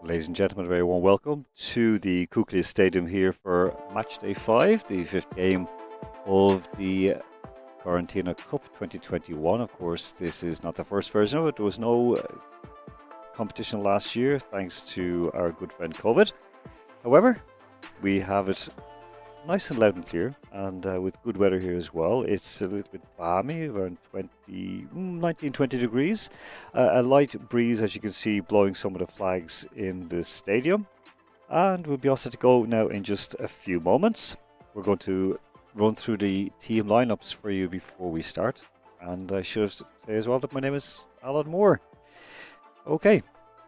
Ladies and gentlemen, a very warm welcome to the Kukli Stadium here for match day 5, the fifth game of the Korantina Cup 2021. Of course, this is not the first version of it. There was no competition last year thanks to our good friend COVID. However, we have it nice and loud and clear, and with good weather here as well. It's a little bit balmy, around 19-20 degrees. A light breeze, as you can see, blowing some of the flags in the stadium. And we'll be all set to go now in just a few moments. We're going to run through the team lineups for you before we start. And I should say as well that my name is Alan Moore. Okay,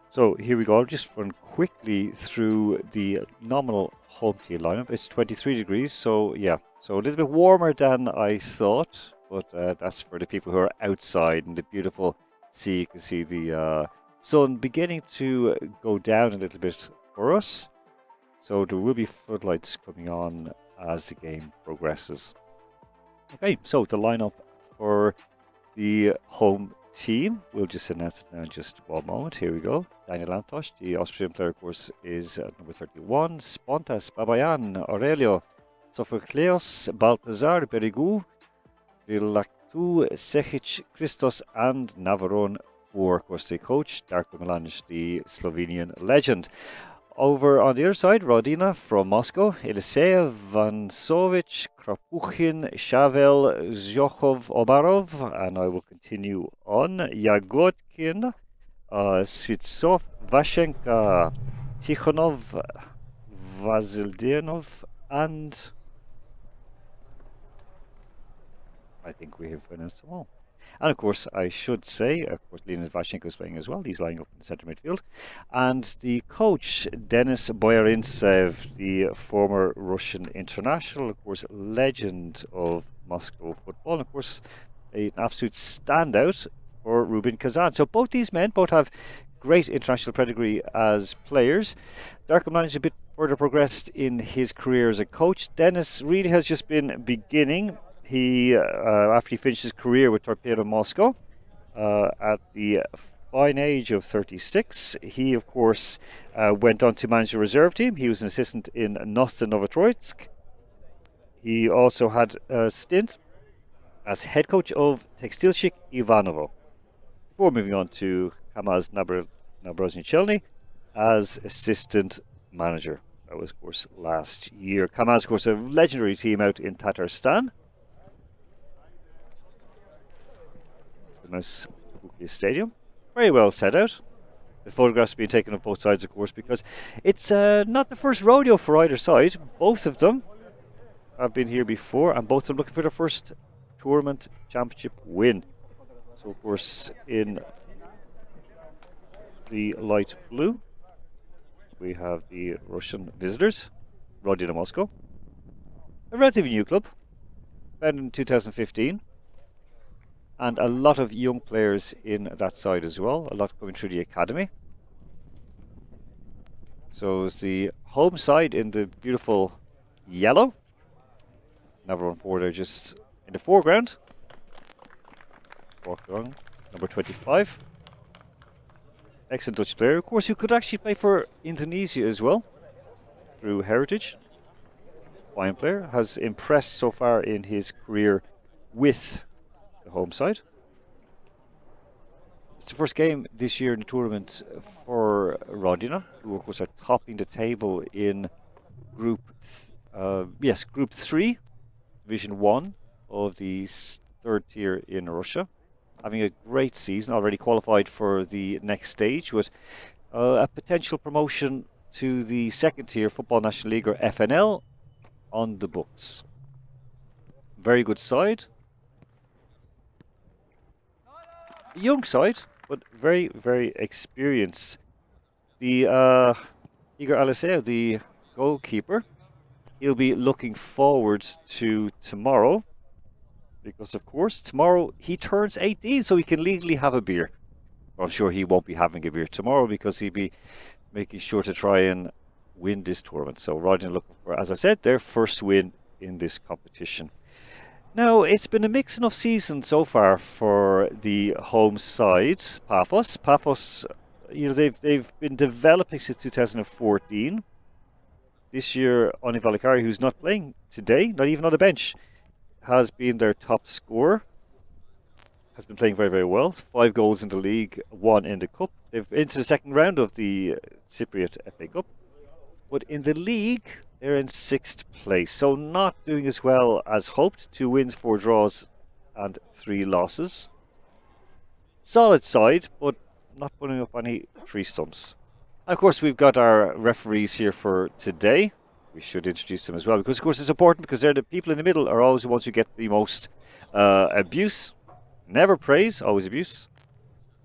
so here we go. I'll just run quickly through the nominal home team lineup. It's 23 degrees, so yeah, so a little bit warmer than I thought, but that's for the people who are outside in the beautiful sea. You can see the sun beginning to go down a little bit for us, so there will be floodlights coming on as the game progresses. Okay, so the lineup for the home team, we'll just announce it now in just one moment. Here we go. Daniel Antosh, the Austrian player, of course, is number 31. Spontas, Babayan, Aurelio, Sophocleos, Baltazar, Berigu, Vilactu, Sehic, Christos, and Navarone, or, of course, the coach, Darko Milanic, the Slovenian legend. Over on the other side, Rodina from Moscow, Eliseev, Vansovic, Krapuchin, Shavel, Zhokhov, Obarov, and I will continue on. Yagodkin, Svitsov, Vashenka, Tikhonov, Vazildenov, and I think we have pronounced them all. And of course, I should say, of course, Leonid Vashenko is playing as well. He's lying up in the centre midfield. And the coach, Denis Boyarintsev, the former Russian international, of course, legend of Moscow football. And of course, an absolute standout for Rubin Kazan. So both these men both have great international pedigree as players. Darko Milanic is a bit further progressed in his career as a coach. Denis really has just been beginning. He, after he finished his career with Torpedo Moscow at the fine age of 36, he, of course, went on to manage the reserve team. He was an assistant in Nostra Novotroitsk. He also had a stint as head coach of Tekstilchik Ivanovo, before moving on to Kamaz Nabroznichelny as assistant manager. That was, of course, last year. Kamaz, of course, a legendary team out in Tatarstan. Nice stadium, very well set out. The photographs being taken of both sides, of course, because it's not the first rodeo for either side. Both of them have been here before, and both of them looking for their first tournament championship win. So, of course, in the light blue, we have the Russian visitors, Rodina Moscow, a relatively new club, founded in 2015. And a lot of young players in that side as well, a lot coming through the academy. So it's the home side in the beautiful yellow. Navarone Ford are just in the foreground. Walk along, number 25. Excellent Dutch player, of course, who could actually play for Indonesia as well, through heritage. Fine player, has impressed so far in his career with the home side. It's the first game this year in the tournament for Rodina, who of course are topping the table in Group 3, Division 1 of the third tier in Russia. Having a great season, already qualified for the next stage with a potential promotion to the second tier Football National League, or FNL, on the books. Very good side. Young side, but very, very experienced. The Igor Aliseev, the goalkeeper, he'll be looking forward to tomorrow, because of course tomorrow he turns 18, so he can legally have a beer. I'm sure he won't be having a beer tomorrow because he'll be making sure to try and win this tournament. So Rodina looking for, as I said, their first win in this competition. Now, it's been a mixed enough season so far for the home side, Pafos. Pafos they've been developing since 2014. This year, Oni Valikari, who's not playing today, not even on the bench, has been their top scorer. Has been playing very, very well. 5 goals in the league, 1 in the cup. They've into the second round of the Cypriot FA Cup. But in the league, they're in 6th place. So not doing as well as hoped. 2 wins, 4 draws, and 3 losses. Solid side, but not putting up any 3 stumps. And of course, we've got our referees here for today. We should introduce them as well, because of course it's important, because they're the people in the middle are always the ones who get the most abuse. Never praise, always abuse.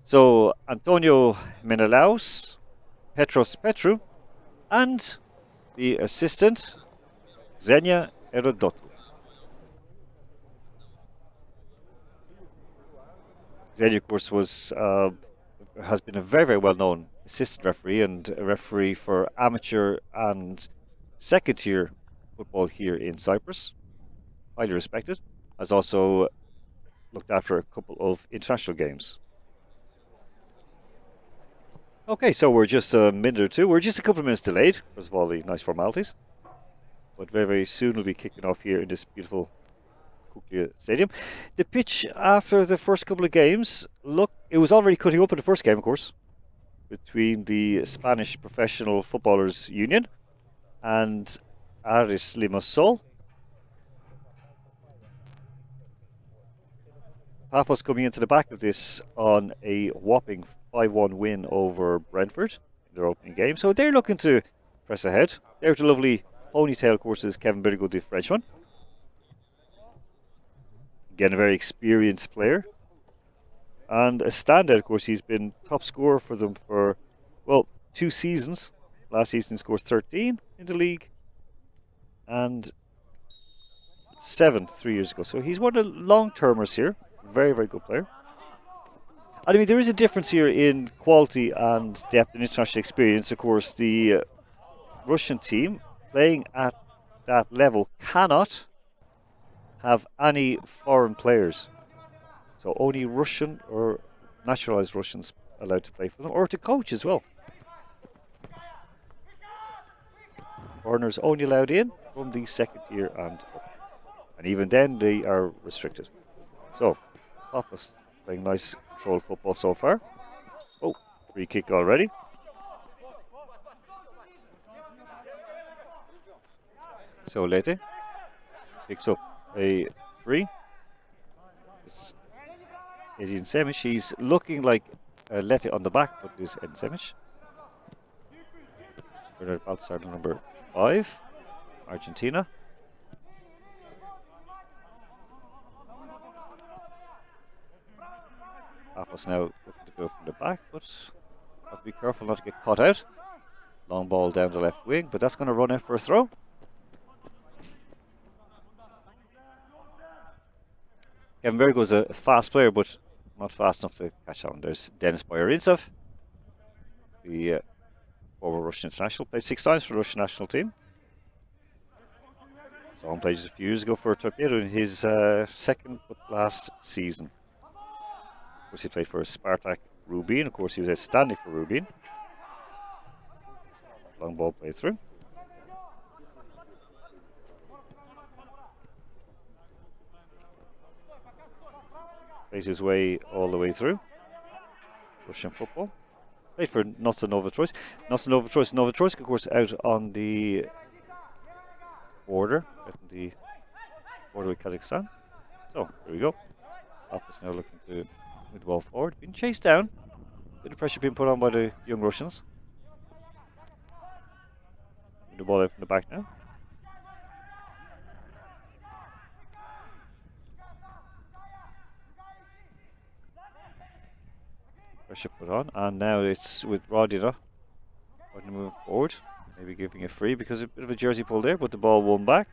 So Antonio Menelaus, Petros Petru, and the assistant Xenia Erodotou. Xenia, of course, has been a very, very well-known assistant referee and a referee for amateur and second-tier football here in Cyprus. Highly respected. Has also looked after a couple of international games. Okay, so we're just a minute or two. We're just a couple of minutes delayed, first of all, the nice formalities. But very, very soon we'll be kicking off here in this beautiful Kuklia Stadium. The pitch after the first couple of games, it was already cutting up in the first game, of course, between the Spanish Professional Footballers Union and Aris Limassol. Pafos coming into the back of this on a whopping 5-1 win over Brentford in their opening game. So they're looking to press ahead. There with the lovely ponytail, of course, is Kevin Birgo, the Frenchman. Again, a very experienced player. And a standout, of course, he's been top scorer for them for, 2 seasons. Last season he scored 13 in the league. And 7 3 years ago. So he's one of the long-termers here. Very, very good player. And I mean, there is a difference here in quality and depth and international experience. Of course, the Russian team playing at that level cannot have any foreign players. So only Russian or naturalized Russians allowed to play for them, or to coach as well. Foreigners only allowed in from the second tier and up. And even then, they are restricted. So, Pafos playing nice controlled football so far. Oh, free kick already. So Lete picks up a free. It's Edin Semic. He's looking like Lete on the back, but this is Edin Semic. Bernard Baltzar, number 5, Argentina. Pafos now looking to go from the back, but have to be careful not to get caught out. Long ball down the left wing, but that's going to run out for a throw. Kevin Birgo's a fast player, but not fast enough to catch on. There's Denis Boyarintsov, the former Russian international, played 6 times for the Russian national team. Saw him play just a few years ago for Torpedo in his second but last season. Of course, he played for Spartak Rubin. Of course, he was outstanding for Rubin. Long ball played through. Played his way all the way through Russian football. Played for Nosy Novotroysk. Novotroysk, of course, out on the border, with Kazakhstan. So, here we go. Pafos now looking to move the ball forward. Being chased down. Bit of pressure being put on by the young Russians. Move the ball out from the back now. Pressure put on, and now it's with Rodina. Rodina moving forward, maybe giving a free because a bit of a jersey pull there, but the ball won back.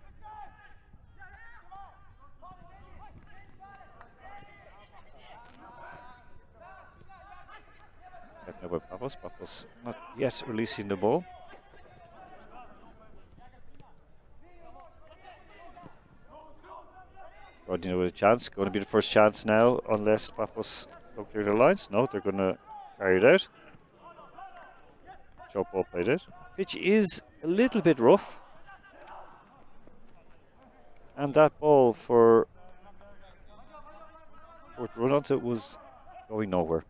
Now by Pafos. Pafos not yet releasing the ball. Rodina with a chance, going to be the first chance now, unless Pafos don't clear the lines. No, they're going to carry it out. Short ball played out. Pitch is a little bit rough. And that ball for to run onto it was going nowhere.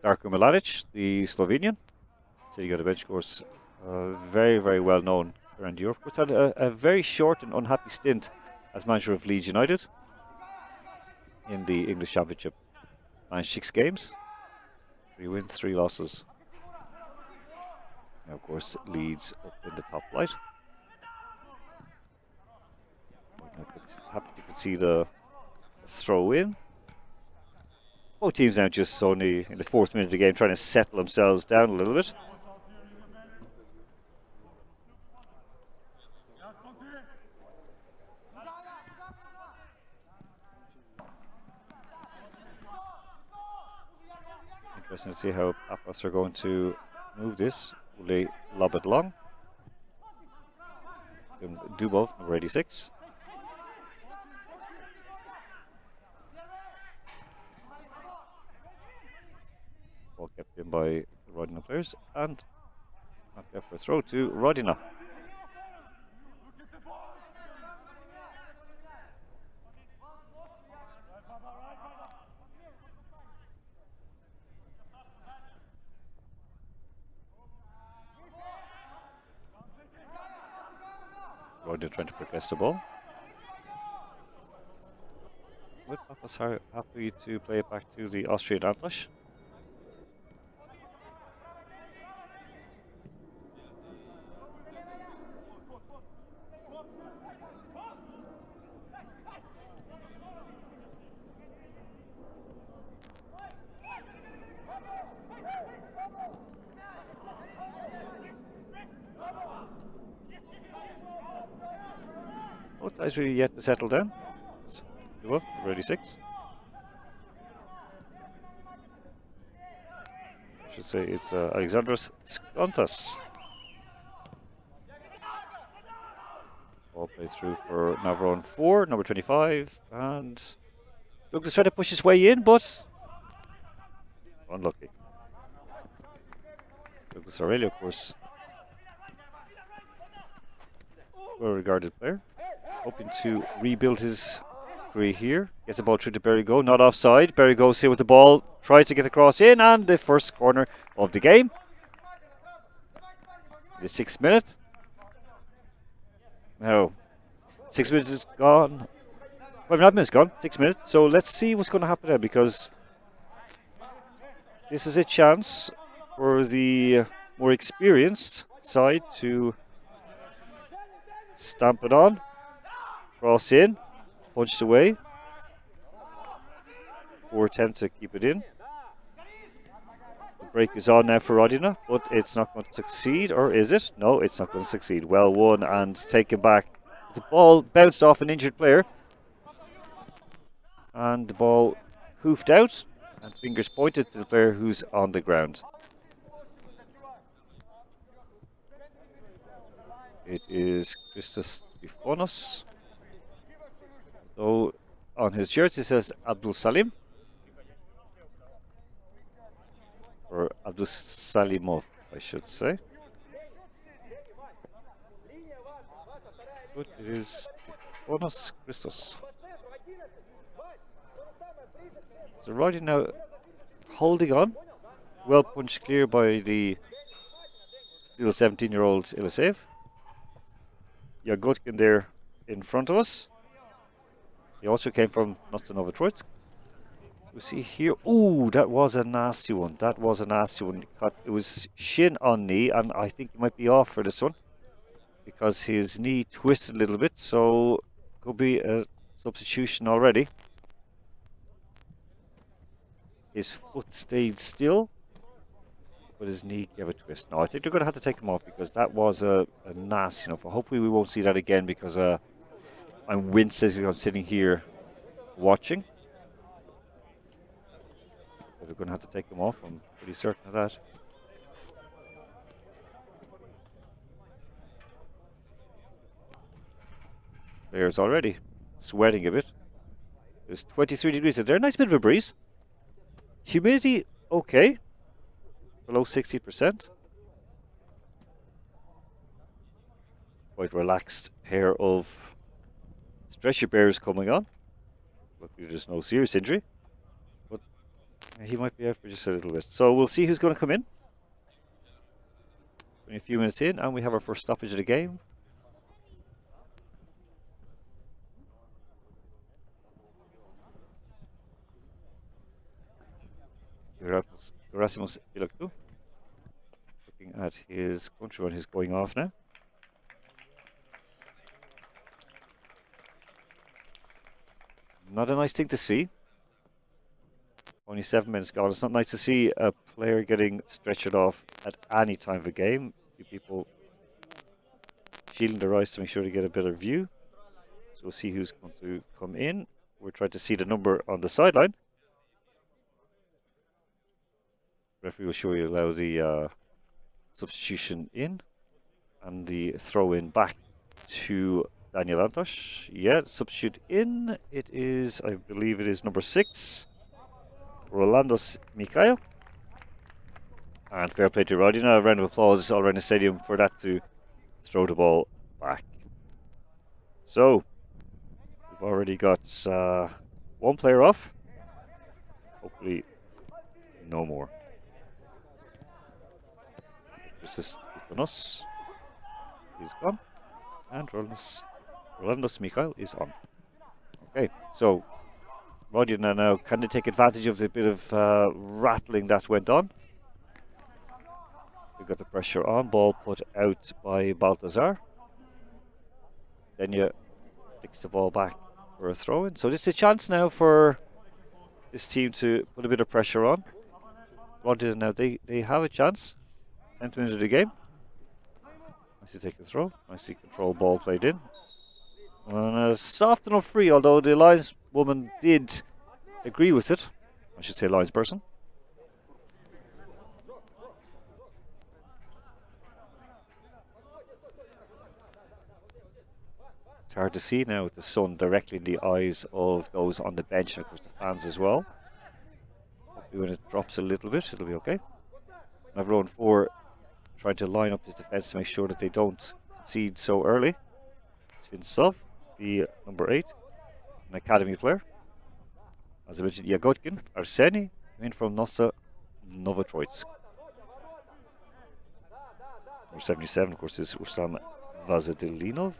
Darko Milanic, the Slovenian, sitting on the bench, of course, very, very well known around Europe. Of course, had a very short and unhappy stint as manager of Leeds United in the English Championship. 96 games, 3 wins, 3 losses. Now, of course, Leeds up in the top flight. Happy to concede the throw in. Both teams now just only in the 4th minute of the game trying to settle themselves down a little bit. Interesting to see how Pafos are going to move this. Will they lob it long? Dubov, number 86. Ball kept in by the Rodina players and knocked out for a throw to Rodina. Rodina trying to progress the ball. With Pafos happy to play it back to the Austrian Antlash. Both sides really yet to settle down. Number 86. I should say it's Alexandros Skontas. Ball played through for Navarone 4, number 25, and Douglas tried to push his way in, but unlucky. Douglas Aurelio, of course, well-regarded player, hoping to rebuild his career here. Gets the ball through to Berrigo, not offside. Berrigo's here with the ball, tries to get the cross in, and the first corner of the game. The 6th minute. Now, 6 minutes is gone. 5.5 minutes gone, 6 minutes. So let's see what's going to happen there, because this is a chance for the more experienced side to stamp it on. Cross in, punched away. Poor attempt to keep it in. The break is on now for Rodina, but it's not going to succeed, or is it? No, it's not going to succeed. Well won and taken back. The ball bounced off an injured player, and the ball hoofed out, and fingers pointed to the player who's on the ground. It is Christos Stefanos. So on his shirt it says Abdul Salim, or Abdul Salimov, I should say. But it is Stefanos Christos. So Rodina now holding on. Well punched clear by the still 17-year-old Ilisev. Yagutkin there in front of us. He also came from Nostanovotroitsk. We see here, ooh, that was a nasty one. That was a nasty one. It was shin on knee, and I think he might be off for this one because his knee twisted a little bit, so could be a substitution already. His foot stayed still, but his knee gave a twist. No, I think they're going to have to take him off because that was a nasty enough. Hopefully we won't see that again, because I'm winced as I'm sitting here watching. But we're going to have to take him off. I'm pretty certain of that. Players already sweating a bit. There's 23 degrees out there. Nice bit of a breeze. Humidity, okay. Below 60%. quite relaxed pair of stretcher bearers coming on. Luckily, there's no serious injury, but he might be out for just a little bit. So we'll see who's going to come in. Only a few minutes in, and we have our first stoppage of the game. Gerasimus Ilaktu, looking at his countryman who's going off now. Not a nice thing to see. Only 7 minutes gone. It's not nice to see a player getting stretchered off at any time of a game. You people shielding their eyes to make sure to get a better view. So we'll see who's going to come in. We're trying to see the number on the sideline. Referee will show you allow the substitution in and the throw in back to Daniel Antosh. Yeah, substitute in. It is, I believe it is number 6, Rolandos Mikhail. And fair play to Rodina. A round of applause all around the stadium for that to throw the ball back. So, we've already got one player off. Hopefully, no more. This is Ivanos. He's gone. And Rolandos Mikhail is on. Okay, so Rodina now, can they take advantage of the bit of rattling that went on? We've got the pressure on, ball put out by Baltazar. Then you fix the ball back for a throw in. So this is a chance now for this team to put a bit of pressure on. Rodina now, they have a chance. 10th minute of the game. Nicely take a throw. Nicely controlled ball played in. And a soft enough free, although the lineswoman did agree with it. I should say linesperson. It's hard to see now with the sun directly in the eyes of those on the bench and of course the fans as well. Hopefully when it drops a little bit, it'll be okay. Everyone 4 trying to line up his defence to make sure that they don't concede so early. Svinsov, the number 8, an academy player. As I mentioned, Yagotkin, Arseny, in from Nosta Novotroitsk. Number 77, of course, is Ruslan Vazadinov,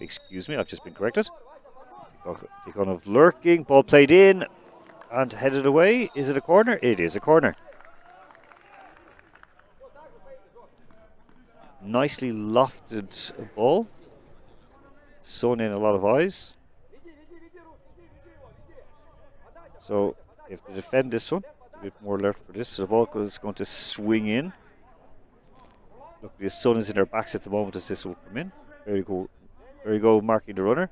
excuse me, I've just been corrected. Tikhonov lurking, ball played in and headed away. Is it a corner? It is a corner. Nicely lofted ball. Sewn in a lot of eyes. So if they defend this one, a bit more alert for this. So the ball is going to swing in. Look, the sun is in their backs at the moment as this will come in. There you go. There you go, marking the runner.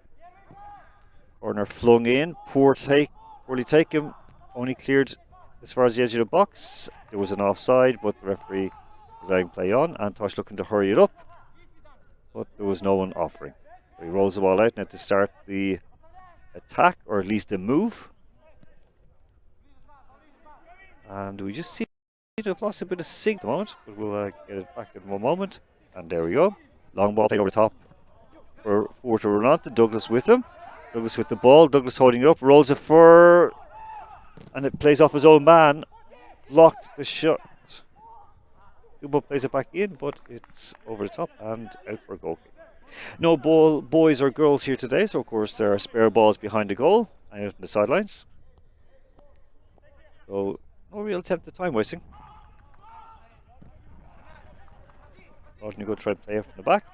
Corner flung in. Poorly taken. Only cleared as far as the edge of the box. There was an offside, but the referee was letting play on. Antosh looking to hurry it up, but there was no one offering. So he rolls the ball out now to start the attack, or at least the move. And we just see to have lost a bit of sync at the moment, but we'll get it back in one moment. And there we go. Long ball played over the top for to run on to Douglas with him. Douglas with the ball. Douglas holding it up, rolls it for, and it plays off his own man. Blocked the shot. Kubo plays it back in, but it's over the top and out for a goal kick. No boys or girls here today, so of course there are spare balls behind the goal and out on the sidelines. So no real attempt at time wasting. Rodney go try and play it from the back.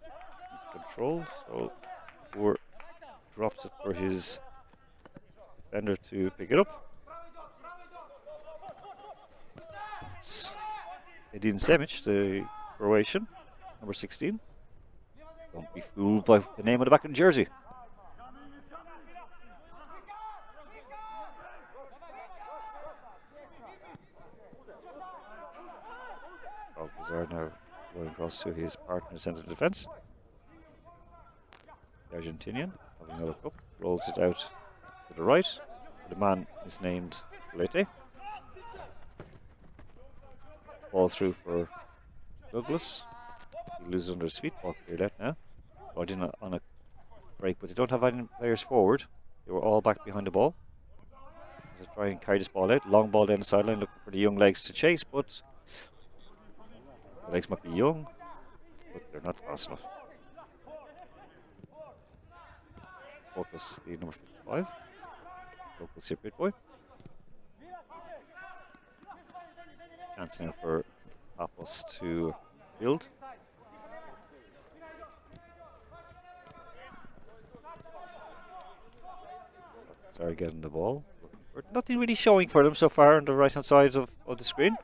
He's control, so Moore drops it for his defender to pick it up. Edin Semic, the Croatian, number 16. Don't be fooled by the name on the back of the jersey. Balthazar now going across to his partner centre defence. The Argentinian having another cup, rolls it out to the right. The man is named Lete. Ball through for Douglas. He loses under his feet. Ball cleared out now. Rodina on a break, but they don't have any players forward. They were all back behind the ball. Just try and carry this ball out. Long ball down the sideline, looking for the young legs to chase, but the legs might be young, but they're not fast enough. Focus the number 55. Local Cypriot boy. Chance now for Pafos to build. Sorry, getting the ball. Nothing really showing for them so far on the right hand side of the screen,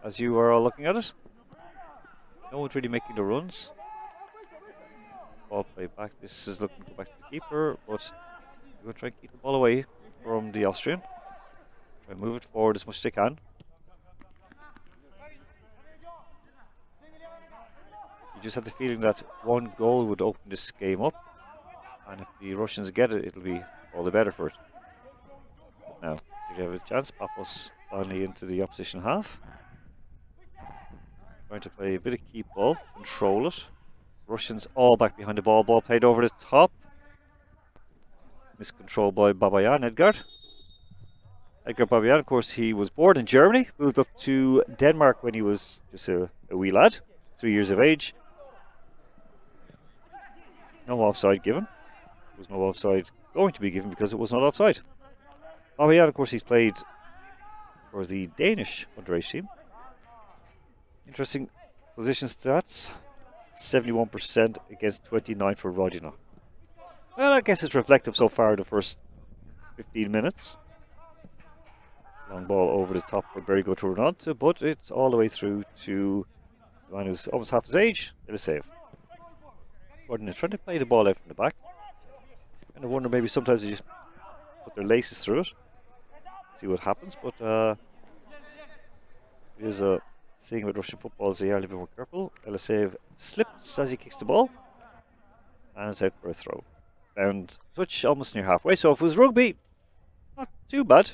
as you are all looking at it. No one's really making the runs. Ball play back. This is looking to go back to the keeper, but we're going to try and keep the ball away from the Austrian. Try and move it forward as much as they can. You just have the feeling that one goal would open this game up, and if the Russians get it, it'll be all the better for it. Now, you have a chance. Pafos finally into the opposition half. Trying to play a bit of keep ball, control it. Russians all back behind the ball. Ball played over the top. Miscontrol by Babayan, Edgar. Edgar Babayan, of course, he was born in Germany. Moved up to Denmark when he was just a wee lad, 3 years of age. No offside given. There was no offside going to be given because it was not offside. Babayan, of course, he's played for the Danish underage team. Interesting position stats. 71% against 29 for Rodina. Well, I guess it's reflective so far in the first 15 minutes. Long ball over the top for Berry to run onto, but it's all the way through to the man who's almost half his age. It'll save. Rodina trying to play the ball out from the back. And I wonder maybe sometimes they just put their laces through it. See what happens, but it is a thing with Russian football is they are a little bit more careful. Eliseev slips as he kicks the ball, and it's out for a throw. Bound touch almost near halfway, so if it was rugby, not too bad.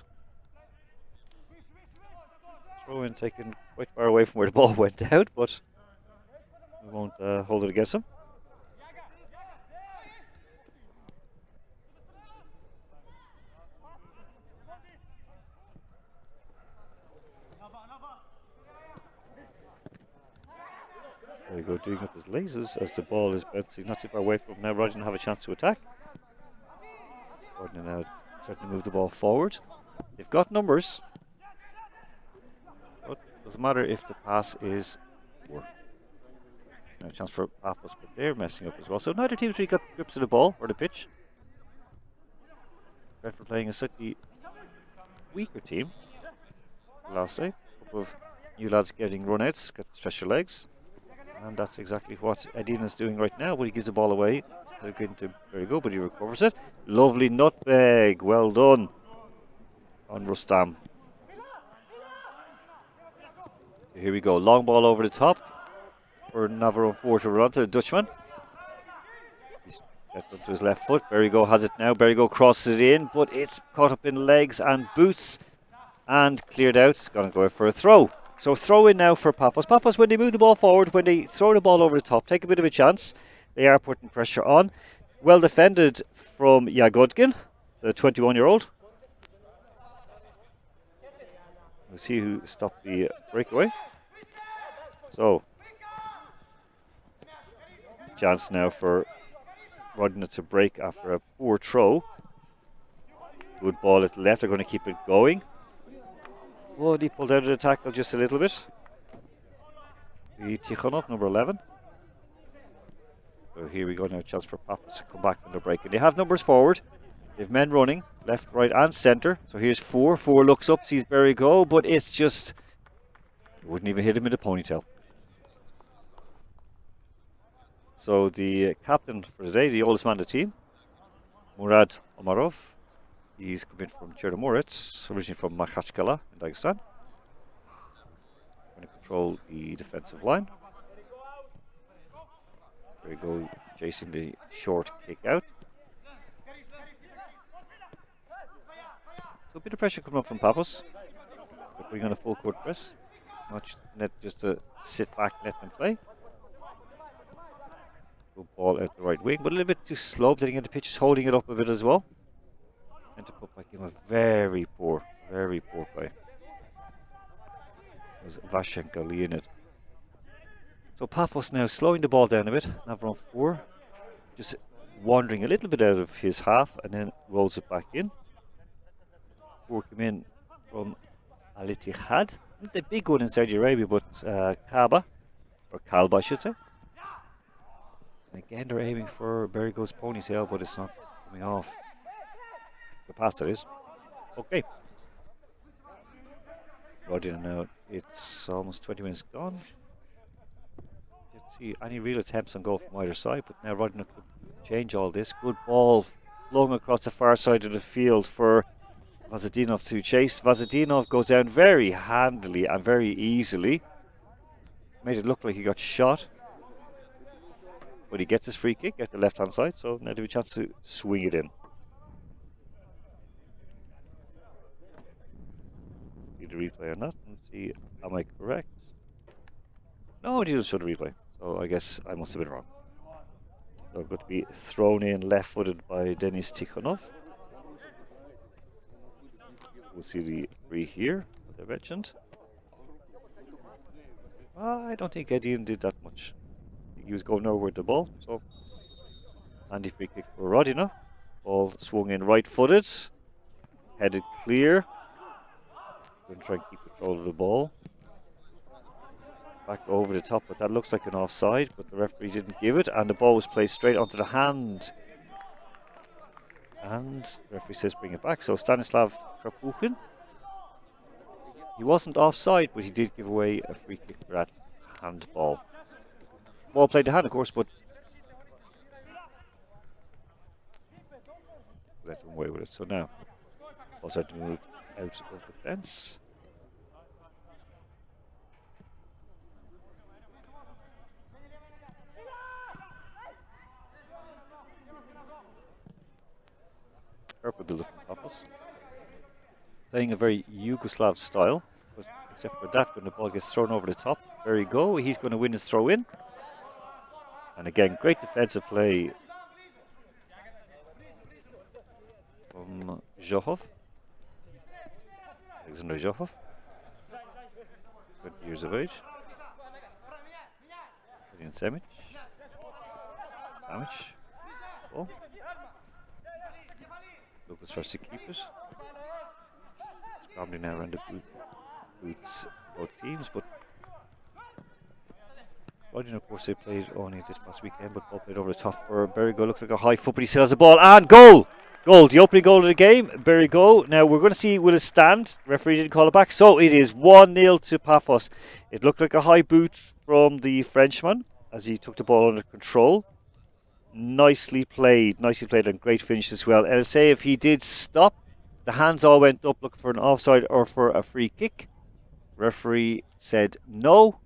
Throw in taken quite far away from where the ball went out, but we won't hold it against him. There we go, doing up his lasers as the ball is bouncing not too far away from him. Now Rodina have a chance to attack. Rodina now trying to move the ball forward. They've got numbers, but it doesn't matter if the pass is poor. Now a chance for Pafos, but they're messing up as well. So neither team's really got grips of the ball or the pitch. Brentford playing a slightly weaker team last day. A couple of new lads getting run-outs, got to stretch their legs. And that's exactly what Edina's doing right now. But he gives the ball away. Very good, but he recovers it. Lovely nutmeg. Well done on Rustam. Here we go. Long ball over the top for Navarone 4 to run to the Dutchman. He's got onto his left foot. Berrigo has it now. Berrigo crosses it in, but it's caught up in legs and boots and cleared out. It's going to go out for a throw. So throw in now for Pafos. Pafos, when they move the ball forward, when they throw the ball over the top, take a bit of a chance. They are putting pressure on. Well defended from Yagodkin, the 21-year-old. We'll see who stopped the breakaway. So, chance now for Rodina to break after a poor throw. Good ball at the left. They're going to keep it going. Oh, he pulled out of the tackle just a little bit. The Tikhonov, number 11. So here we go now, chance for Pafos to come back on the break. And they have numbers forward. They have men running, left, right and centre. So here's 4. 4 looks up, sees Berry go, but it's just... It wouldn't even hit him in the ponytail. So the captain for today, the oldest man of the team, Murad Omarov. He's coming from Chernomorets, originally from Makhachkala in Dagestan. Going to control the defensive line. There we go, chasing the short kick out. So a bit of pressure coming up from Pafos. They're putting on a full court press. much net just to sit back and let them play. Good ball out the right wing, but a little bit too slow. Getting into pitches, holding it up a bit as well. And to put back in a very poor play. It was Vashenka leading it. So Pafos now slowing the ball down a bit. Navarone 4. Just wandering a little bit out of his half and then rolls it back in. 4 came in from Al Ittihad. Not the big one in Saudi Arabia, but Kalba I should say. And again, they're aiming for Berrigo's ponytail, but it's not coming off. The pass, that is. Okay. Rodina now, it's almost 20 minutes gone. Let's see any real attempts on goal from either side, but now Rodina could change all this. Good ball flung across the far side of the field for Vazadinov to chase. Vazadinov goes down very handily and very easily. Made it look like he got shot. But he gets his free kick at the left hand side, so now they have a chance to swing it in. See the replay on that and see, am I correct? No, it didn't show the replay, so I guess I must have been wrong. So going to be thrown in left footed by Denis Tikhonov. We'll see the free here, as I mentioned. I don't think Edin did that much. He was going nowhere with the ball, so handy free kick for Rodina. Ball swung in right footed, headed clear. Going to try and keep control of the ball. Back over the top, but that looks like an offside, but the referee didn't give it, and the ball was placed straight onto the hand. And the referee says bring it back. So Stanislav Krapuchin. He wasn't offside, but he did give away a free kick for that handball. Ball played to hand, of course, but let them away with it. So now, ball's out to move out of the fence. Careful builder from Pafos. Playing a very Yugoslav style, but except for that, when the ball gets thrown over the top, there you go. He's going to win his throw in. And again, great defensive play from Zhohov. Alexander Zhohov, 20 years of age. Samic. Ball. Lucas tries to keep it. Scrambling now around the boots both teams, but Rodina, of course, they played only this past weekend, but ball played over the top for Berrigo. Looked like a high foot, but he still has the ball. And goal! Goal! The opening goal of the game, Berrigo. Now we're going to see, will it stand? Referee didn't call it back, so it is 1-0 to Pafos. It looked like a high boot from the Frenchman as he took the ball under control. Nicely played, and great finish as well. And I'll say if he did stop, the hands all went up looking for an offside or for a free kick. Referee said no.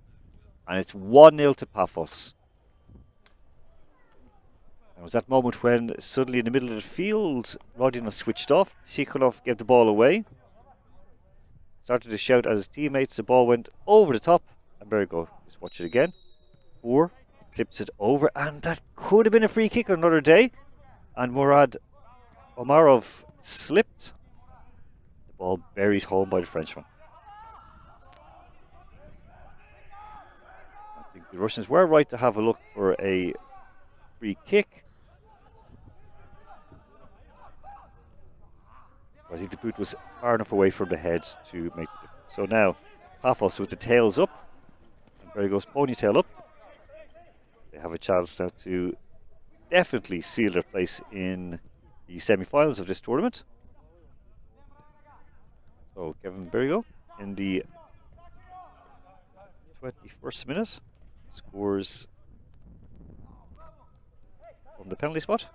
And it's 1-0 to Pafos. It was that moment when suddenly in the middle of the field, Rodina switched off. Tikhonov gave the ball away. Started to shout at his teammates. The ball went over the top. And Berrigo, just watch it again. 4, clips it over. And that could have been a free kick on another day. And Murad Omarov slipped. The ball buried home by the Frenchman. The Russians were right to have a look for a free kick. I think the boot was far enough away from the head to make the difference. So now, Pafos with the tails up, and Berrigo's ponytail up. They have a chance now to definitely seal their place in the semi-finals of this tournament. So Kevin Berrigo in the 21st minute. Scores from the penalty spot,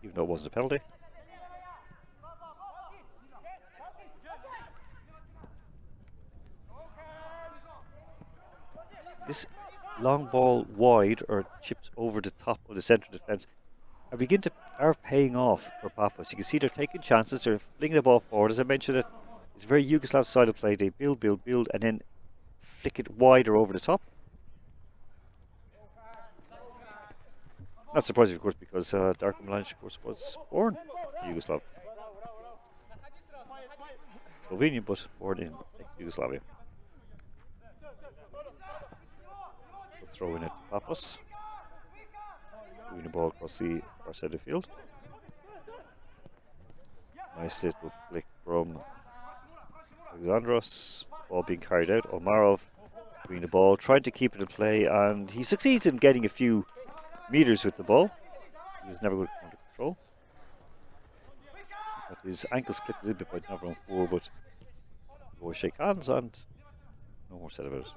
even though it wasn't a penalty. This long ball wide or chips over the top of the centre defence are paying off for Pafos. You can see they're taking chances, they're flinging the ball forward. As I mentioned, it's a very Yugoslav style of play. They build, and then flick it wider over the top. Not surprising, of course, because Darko Mladic, of course, was born in Yugoslavia. Slovenian, but born in ex-Yugoslavia. We'll throw in it to Pafos. Moving the ball across the far side of the field. Nice little flick from Alexandros. Ball being carried out. Omarov moving the ball, trying to keep it in play, and he succeeds in getting a few meters with the ball. He was never good under control. But his ankles clipped a little bit by number 4, but we'll shake hands and no more said about it.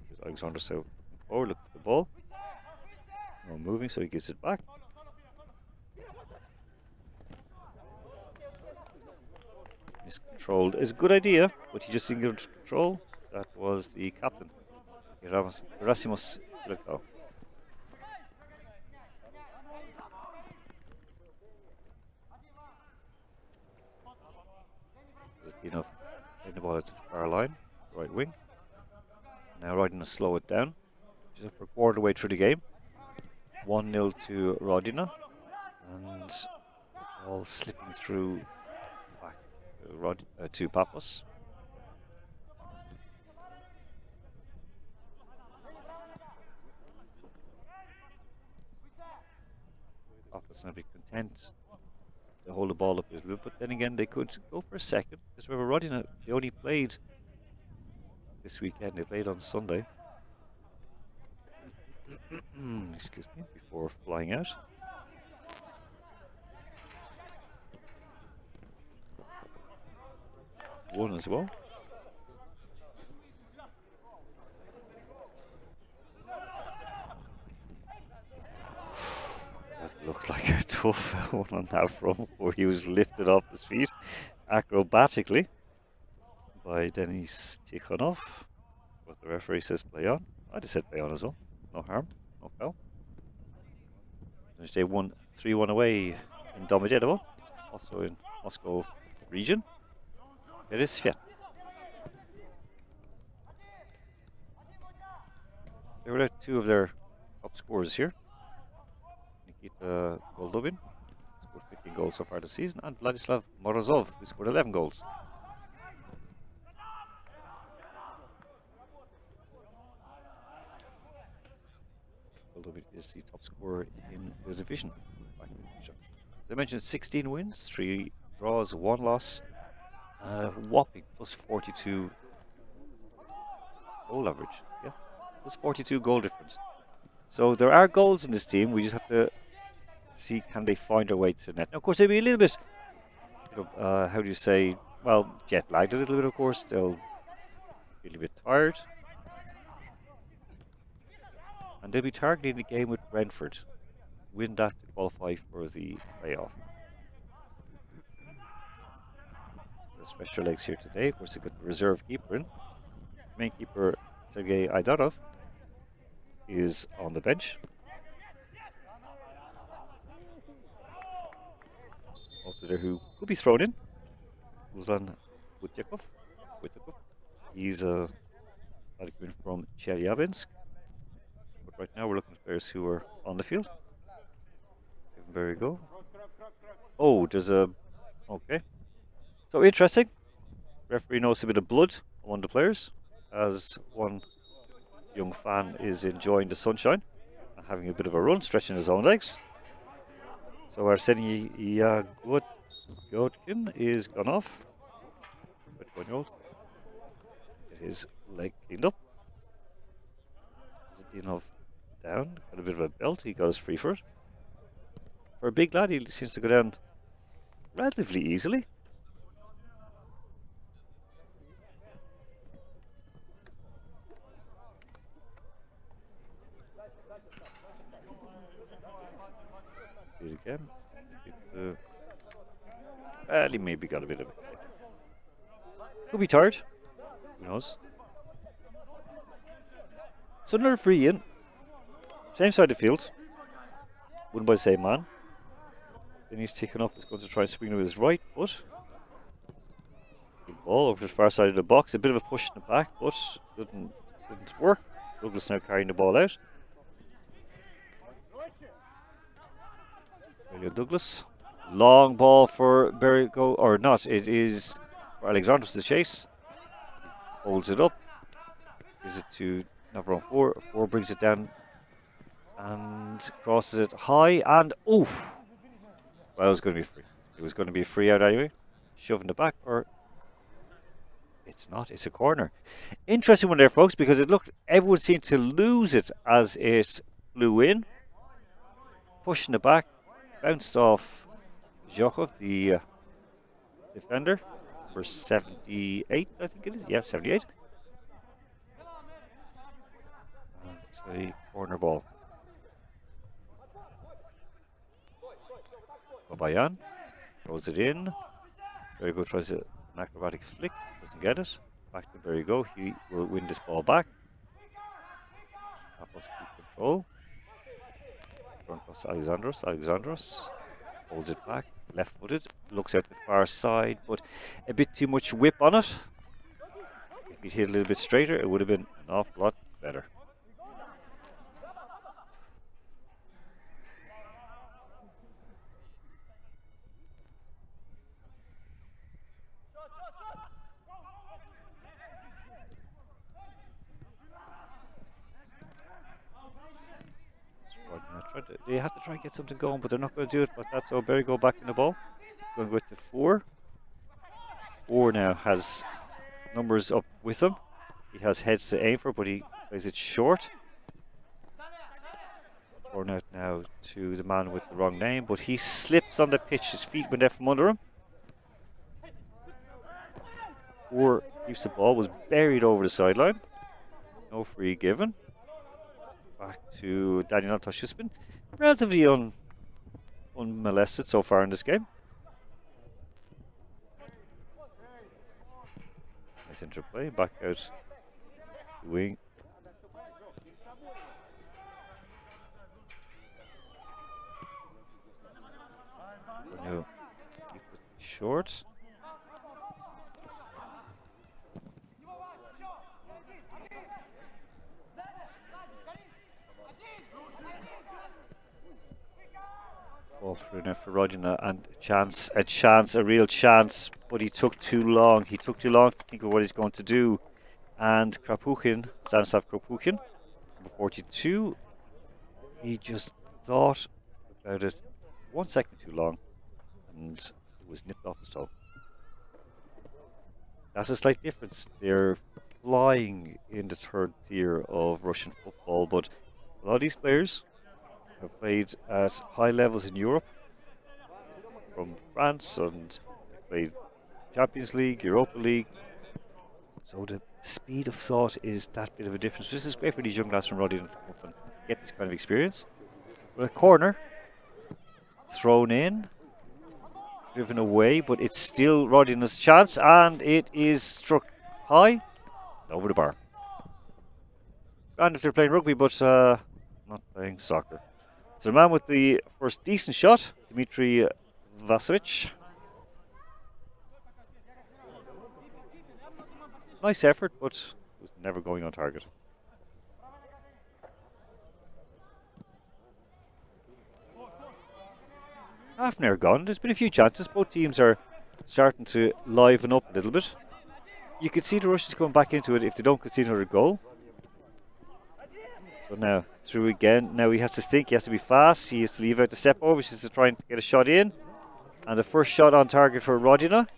Here's Alexander so looking forward, look at the ball. No moving, so he gives it back. Miscontrolled is a good idea, but he just didn't get under control. That was the captain, Gerasimos Pilectau. Enough in the ball at the far line, right wing. Now Rodina slow it down. Just for a quarter way through the game. 1-0 to Rodina, and the ball slipping through back to Pafos. Pafos now be content to hold the ball up a little bit, but then again they could go for a second, because remember Rodina, they only played this weekend, they played on Sunday. Excuse me, before flying out. One as well. That looked like a tough one on that front, where he was lifted off his feet acrobatically by Denis Tikhonov. But the referee says play on. I just said play on as well. No harm, no foul. They won 3-1 away in Domodedovo, also in Moscow region. It is Svet. They were out 2 of their top scorers here. Nikita Goldobin scored 15 goals so far this season, and Vladislav Morozov, who scored 11 goals. Goldobin is the top scorer in the division. They mentioned 16 wins, 3 draws, 1 loss, whopping plus 42 goal average. Yeah, plus 42 goal difference. So there are goals in this team. We just have to see, can they find their way to the net. Now, of course, they'll be a little bit, how do you say, well, jet lagged a little bit, of course. They'll be a little bit tired. And they'll be targeting the game with Brentford. Win that to qualify for the playoff. The special legs here today. Of course, they've got the reserve keeper in. Main keeper Sergei Aidarov is on the bench. Also there who could be thrown in, Ruslan Butyakov. He's a from Chelyabinsk. But right now we're looking at players who are on the field. There we go. Oh, there's a... Okay. So interesting. Referee knows a bit of blood on one of the players, as one young fan is enjoying the sunshine and having a bit of a run, stretching his own legs. So Arseny Yagodkin is gone off. 21-year-old. Get his leg cleaned up. Zadinov down, got a bit of a belt, he got his free for it. For a big lad, he seems to go down relatively easily. Do it again. Well, he maybe got a bit of it. Could be tired. Who knows? So another free in. Same side of the field. Won by the same man. Then he's taken up. He's going to try and swing with his right foot. Good ball over to the far side of the box. A bit of a push in the back, but couldn't didn't work. Douglas now carrying the ball out. Douglas. Long ball for Berrigo, or not, it is for Alexandros to chase. Holds it up. Gives it to number 4. 4 brings it down and crosses it high, and oof! Well, it was going to be free. It was going to be a free out anyway. Shoving the back, or it's not, it's a corner. Interesting one there, folks, because it looked, everyone seemed to lose it as it flew in. Pushing it back, bounced off Zhokov, the defender, number 78, I think it is. Yeah, 78. And it's a corner ball. Babayan throws it in. Berrigo tries an acrobatic flick, doesn't get it. Back to Berrigo, he will win this ball back. Pafos keep control. Turn across Alexandros holds it back, left footed, looks out the far side, but a bit too much whip on it. If he'd hit a little bit straighter, it would have been an awful lot better. They have to try and get something going, but they're not going to do it. But that's how Berrigo back in the ball. Going to go to 4. 4 now has numbers up with him. He has heads to aim for, but he plays it short. Thrown out now to the man with the wrong name, but he slips on the pitch. His feet went out from under him. 4 keeps the ball, was buried over the sideline. No free given. Back to Daniel Antosh, who's been relatively unmolested so far in this game. Nice interplay, back out the wing. Now keep it short. Ball through now for Rodina, and a real chance, but he took too long. He took too long to think of what he's going to do. And Stanislav Kropukhin, number 42, he just thought about it 1 second too long, and it was nipped off his toe. That's a slight difference. They're flying in the third tier of Russian football, but a lot of these players have played at high levels in Europe, from France, and played Champions League, Europa League. So the speed of thought is that bit of a difference. This is great for these young lads from Rodina to come up and get this kind of experience. But a corner, thrown in, driven away, but it's still Rodina's chance, and it is struck high, over the bar. And if they're playing rugby, but not playing soccer. So the man with the first decent shot, Dmitry Vasovic. Nice effort, but was never going on target. Half an hour gone. There's been a few chances. Both teams are starting to liven up a little bit. You could see the Russians coming back into it if they don't concede another goal. So now through again. Now he has to think. He has to be fast. He has to leave out the step over. He has to try and get a shot in. And the first shot on target for Rodina.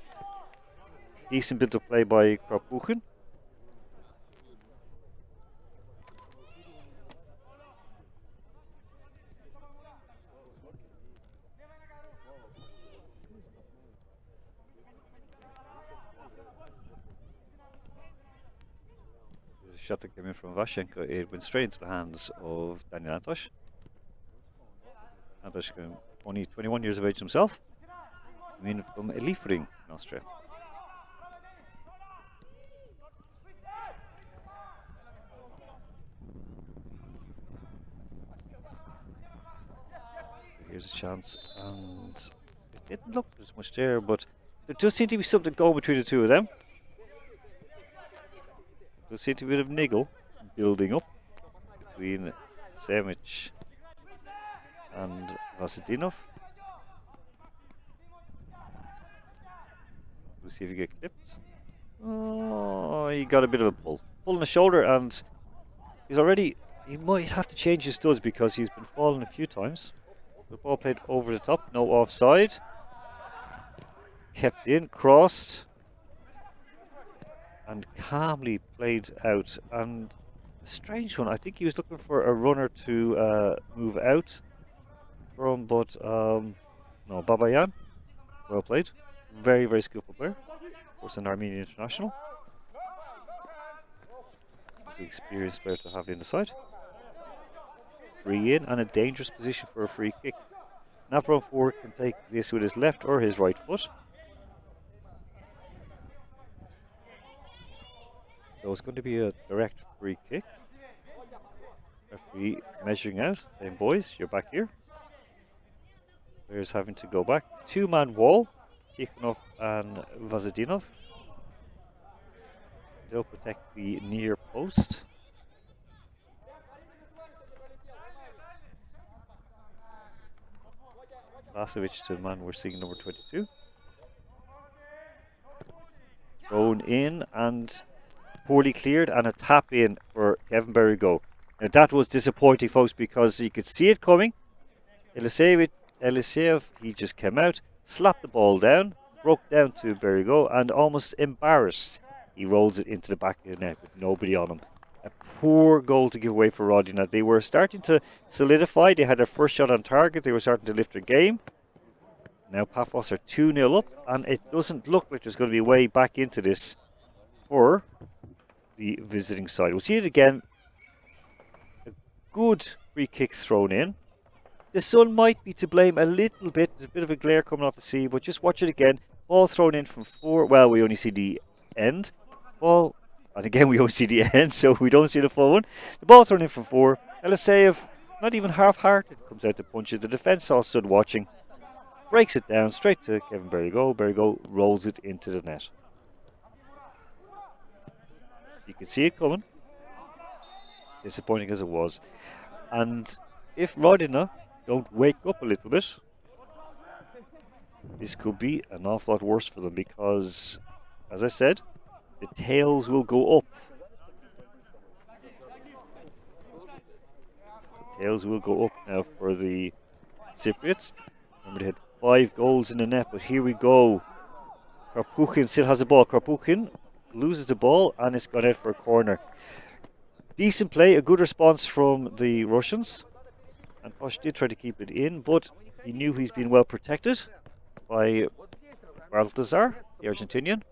Decent bit of play by Kropukhin. The shot that came in from Vashenko, it went straight into the hands of Daniel Antosh. Antosh, only 21 years of age himself. I mean, from Elifring in Austria. Here's a chance, and it didn't look as much there, but there does seem to be something going between the two of them. There seems to be a bit of niggle. building up between Semic and Vasidinov. We'll see if he gets clipped. Oh, he got a bit of a pull. Pull in the shoulder, and he's already... He might have to change his studs because he's been falling a few times. The ball played over the top, no offside. Kept in, crossed. And calmly played out. And a strange one, I think he was looking for a runner to move out from, but no, Babayan. Well played. Very, very skillful player. Of course, an Armenian international. The experienced player to have in the side. Free in and a dangerous position for a free kick. Navron 4 can take this with his left or his right foot. So it's going to be a direct free kick. Referee measuring out, saying, boys, you're back here. Players having to go back. Two-man wall. Tikhonov and Vazadinov. They'll protect the near post. Vasovic to the man we're seeing, number 22. Thrown in and poorly cleared, and a tap in for Kevin Berrigo. Now that was disappointing, folks, because you could see it coming. Eliseev, he just came out, slapped the ball down, broke down to Berrigo, and almost embarrassed, he rolls it into the back of the net with nobody on him. A poor goal to give away for Rodina. They were starting to solidify. They had their first shot on target. They were starting to lift their game. Now Pafos are 2-0 up, and it doesn't look like there's going to be a way back into this for the visiting side. We'll see it again. A good free kick thrown in. The sun might be to blame a little bit. There's a bit of a glare coming off the sea, but just watch it again. Ball thrown in from 4. Well, we only see the end. Ball, and again we only see the end, so we don't see the full one. The ball thrown in from 4. Eliseev, not even half-hearted, comes out to punch it. The defence all stood watching. Breaks it down straight to Kevin Berrigo. Berrigo rolls it into the net. You can see it coming. Disappointing as it was. And if Rodina don't wake up a little bit, this could be an awful lot worse for them, because, as I said, the tails will go up. The tails will go up now for the Cypriots. Remember, they had 5 goals in the net, but here we go. Karpukhin still has the ball. Karpukhin loses the ball, and it's gone out for a corner. Decent play, a good response from the Russians. And Posh did try to keep it in, but he knew he's been well protected by Baltazar, the Argentinian.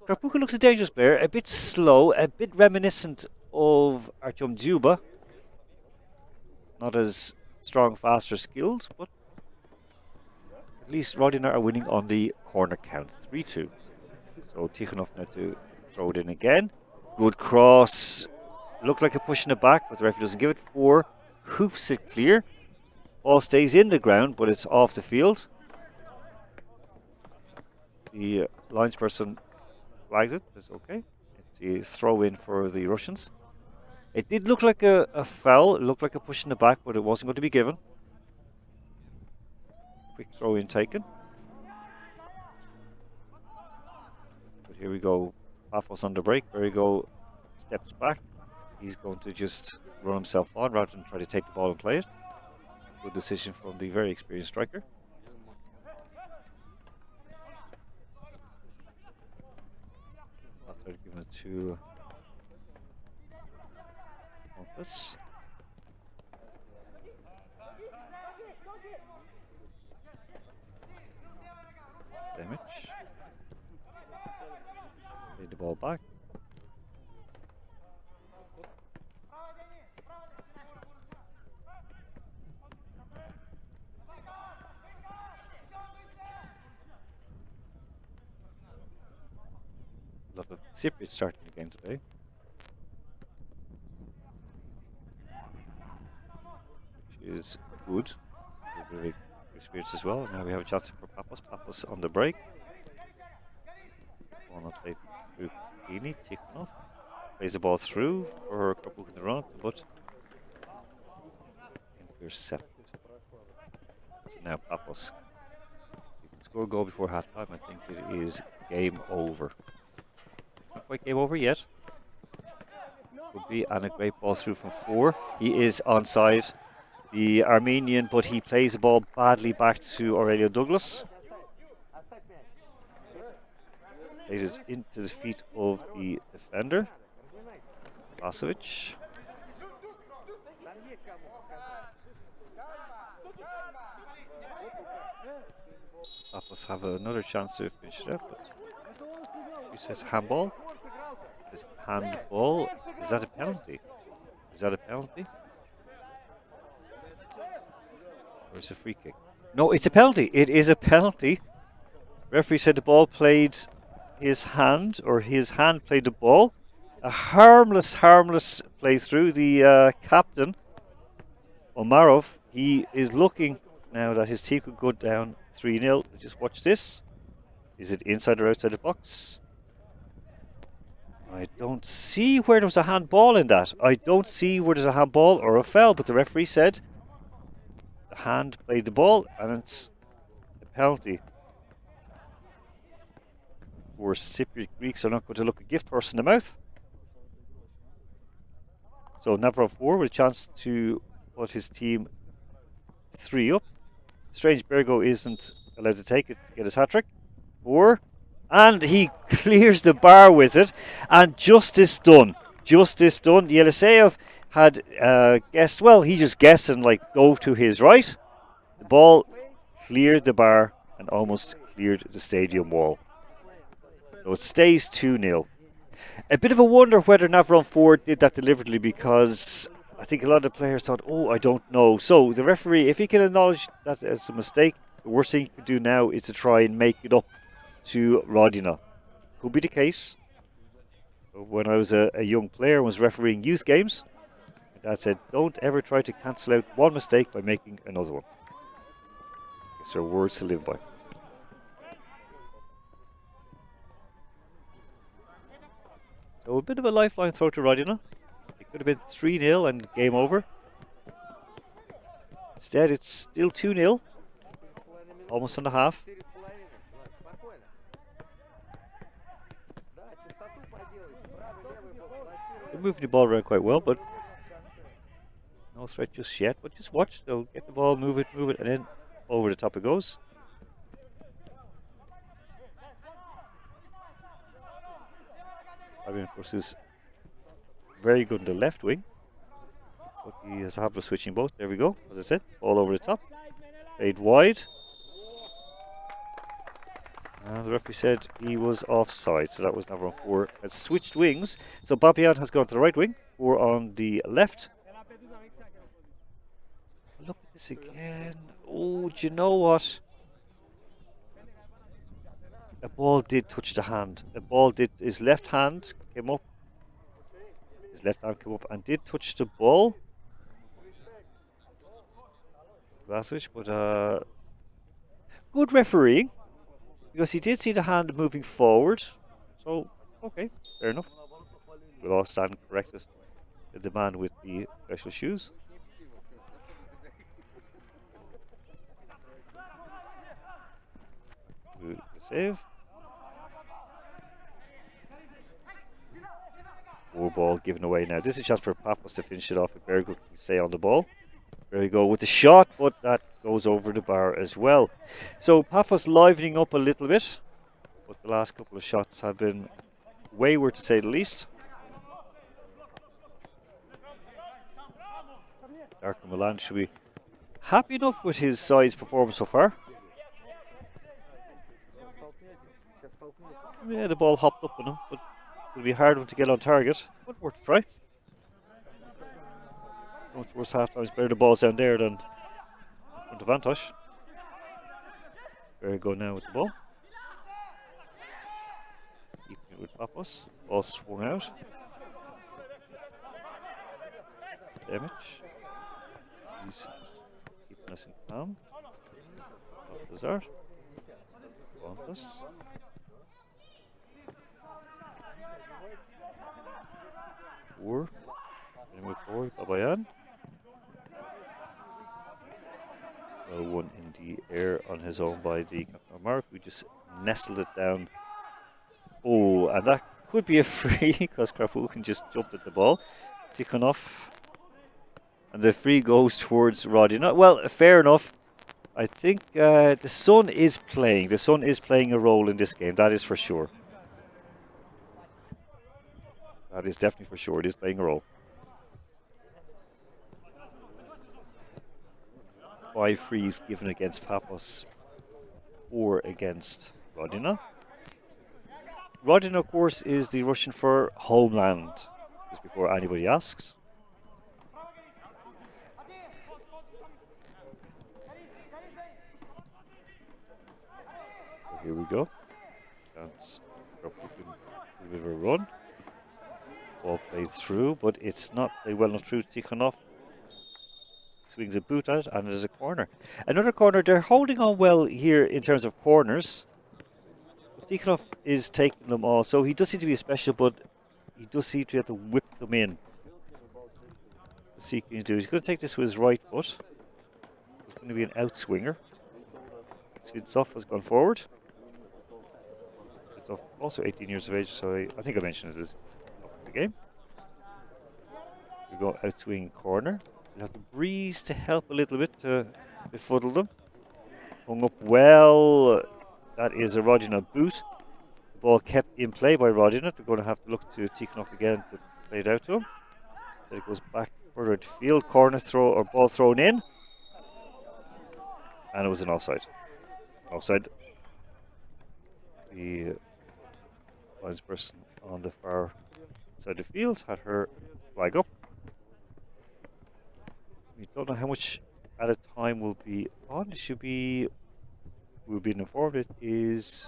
Karpukhin looks a dangerous player, a bit slow, a bit reminiscent of Artyom Dzyuba. Not as strong, fast, or skilled, but at least Rodina are winning on the corner count, 3-2. So Tikhonov now to throw it in again. Good cross. Looked like a push in the back, but the referee doesn't give it. 4. Hoofs it clear. Ball stays in the ground, but it's off the field. The linesperson flags it. It's okay. It's a throw in for the Russians. It did look like a foul. It looked like a push in the back, but it wasn't going to be given. Quick throw in taken. But here we go. Pafos on the break. Berrigo steps back. He's going to just run himself on rather than try to take the ball and play it. Good decision from the very experienced striker. After giving it to Pafos. Damage. Play the ball back. A lot of Cypriots starting the game today. Which is good. They're very experienced as well. Now we have a chance for Pafos. Pafos on the break. One played through Tikhonov. plays the ball through for Krupuk in the run, but intercepted. So now Pafos. If you can score a goal before half-time, I think it is game over. Not quite game over yet. Could be, and a great ball through from 4. He is onside, the Armenian, but he plays the ball badly back to Aurelio Douglas. Played it into the feet of the defender, Vasovic. Pafos have another chance to finish it up, but who says handball? It says handball. Is that a penalty? Is that a penalty? Or is it a free kick? No, it's a penalty. It is a penalty. Referee said the ball played his hand, or his hand played the ball. A harmless play through. The captain, Omarov, he is looking now that his team could go down 3-0. Just watch this. Is it inside or outside the box? I don't see where there was a handball in that. I don't see where there's a handball or a foul, but the referee said the hand played the ball and it's a penalty. Or Cypriot Greeks are not going to look a gift horse in the mouth. So Navarro 4 with a chance to put his team 3 up. Strange Bergo isn't allowed to take it to get his hat-trick. 4. And he clears the bar with it. And justice done. Justice done. Yeliseyev had guessed, well, he just guessed and dove to his right. The ball cleared the bar and almost cleared the stadium wall. So it stays 2-0. A bit of a wonder whether Navarone 4 did that deliberately, because I think a lot of the players thought, I don't know. So the referee, if he can acknowledge that as a mistake, the worst thing he can do now is to try and make it up to Rodina. Could be the case. When I was a young player and was refereeing youth games, my dad said, don't ever try to cancel out one mistake by making another one. These are words to live by. So a bit of a lifeline throw to Rodina. It could have been 3-0 and game over. Instead, it's still 2-0. Almost on the half. They're moving the ball around quite well, but no threat just yet. But just watch. They'll get the ball, move it, and then over the top it goes. I mean, of course, is very good in the left wing, but he has a habit of switching both. There we go. As I said, all over the top. Played wide. And the referee said he was offside, so that was number 4. Has switched wings, so Babian has gone to the right wing, 4 on the left. Look at this again. Oh, do you know what? A ball did touch the hand. A ball did. His left hand came up. His left arm came up and did touch the ball. Vasovic, but good refereeing, because he did see the hand moving forward. So, okay, fair enough. We'll all stand corrected. The man with the special shoes. Good save. 4 ball given away now. This is a chance for Pafos to finish it off if Bergo can stay on the ball. There we go with the shot, but that goes over the bar as well. So Pafos livening up a little bit, but the last couple of shots have been wayward to say the least. Darko Milan should be happy enough with his side's performance so far. Yeah, the ball hopped up on him, but it'll be a hard one to get on target, but worth a try. The worst half time is better the ball's down there than in front of Antosh. Very good now with the ball. Keeping it with Pafos. Ball swung out. Damage. He's keeping us in calm. Desert. Bontas. 4. Move forward, Babayan. Well, one in the air on his own by the captain Mark, who just nestled it down. Oh, and that could be a free because Krapukin just jumped at the ball. Tikhonov. And the free goes towards Rodina. Well, fair enough. I think the sun is playing. The sun is playing a role in this game. That is for sure. That is definitely for sure. It is playing a role. 5 frees given against Pafos, 4 against Rodina. Rodina, of course, is the Russian for homeland, just before anybody asks. So here we go. Chance for a bit of a run. Ball played through, but it's not played well enough through. Tikhonov swings a boot at it, and there's a corner. Another corner. They're holding on well here in terms of corners. Tikhonov is taking them all, so he does seem to be special, but he does seem to have to whip them in. Let's see what he can do. He's going to take this with his right foot. It's going to be an outswinger. Svitsov has gone forward. Svitsov also 18 years of age, so I think I mentioned it as the game. We go outswing corner. We'll have to breeze to help a little bit to befuddle them. Hung up well. That is a Rodina boot. The ball kept in play by Rodina. They're going to have to look to Tikhonov again to play it out to him. Then it goes back further to field. Corner throw or ball thrown in. And it was an offside. Offside. The lines person on the far side of the field had her flag up. We don't know how much at a time will be on. It should be, we've been informed it is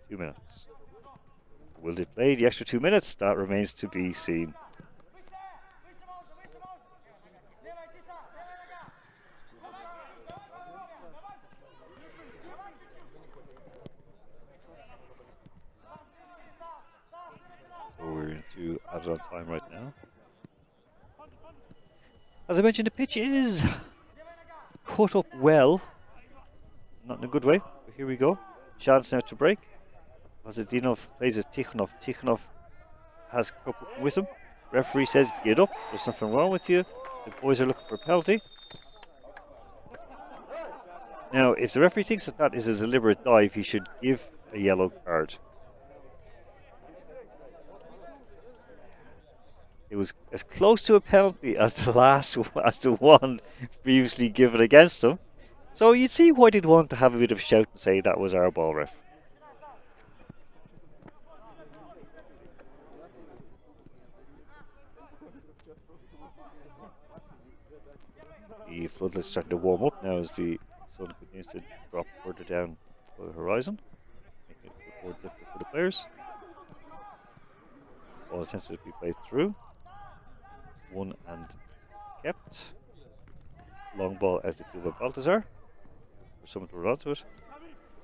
2 minutes. Will they play the extra 2 minutes? That remains to be seen. So we're into added on time right now. As I mentioned, the pitch is cut up well. Not in a good way, but here we go. Chance now to break. Vazadinov plays it Tikhonov. Tikhonov has Krapukin with him. Referee says, get up. There's nothing wrong with you. The boys are looking for a penalty. Now, if the referee thinks that that is a deliberate dive, he should give a yellow card. It was as close to a penalty as the one previously given against him. So you'd see why they'd want to have a bit of shout and say that was our ball, ref. The floodlights starting to warm up now as the sun continues to drop further down the horizon, making it more difficult for the players. Ball attempts to be played through. Won and kept. Long ball out the field by Baltazar. For someone to run onto it.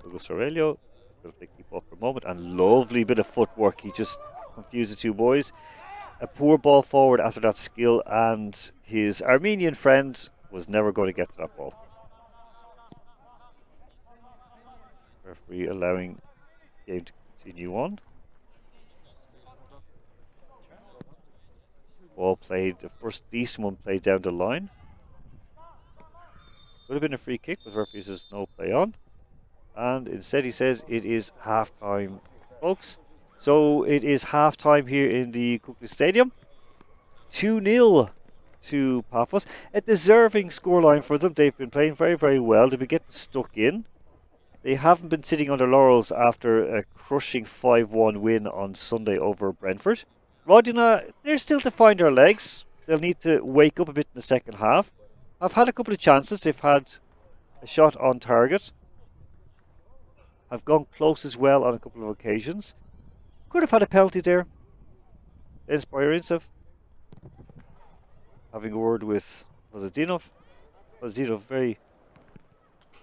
Douglas Aurelio. Will keep off for a moment. And lovely bit of footwork. He just confused the two boys. A poor ball forward after that skill, and his Armenian friend was never going to get to that ball. Referee allowing the game to continue on. Ball played, the first decent one played down the line. Would have been a free kick, but the referee says no play on. And instead he says it is half time, folks. So it is half time here in the Kukli Stadium. 2-0 to Pafos. A deserving scoreline for them. They've been playing very, very well. They've been getting stuck in. They haven't been sitting on their laurels after a crushing 5-1 win on Sunday over Brentford. Rodina, they're still to find their legs. They'll need to wake up a bit in the second half. I've had a couple of chances. They've had a shot on target. I've gone close as well on a couple of occasions. Could have had a penalty there. Inspirintsev having a word with Vazadinov. Vazadinov, very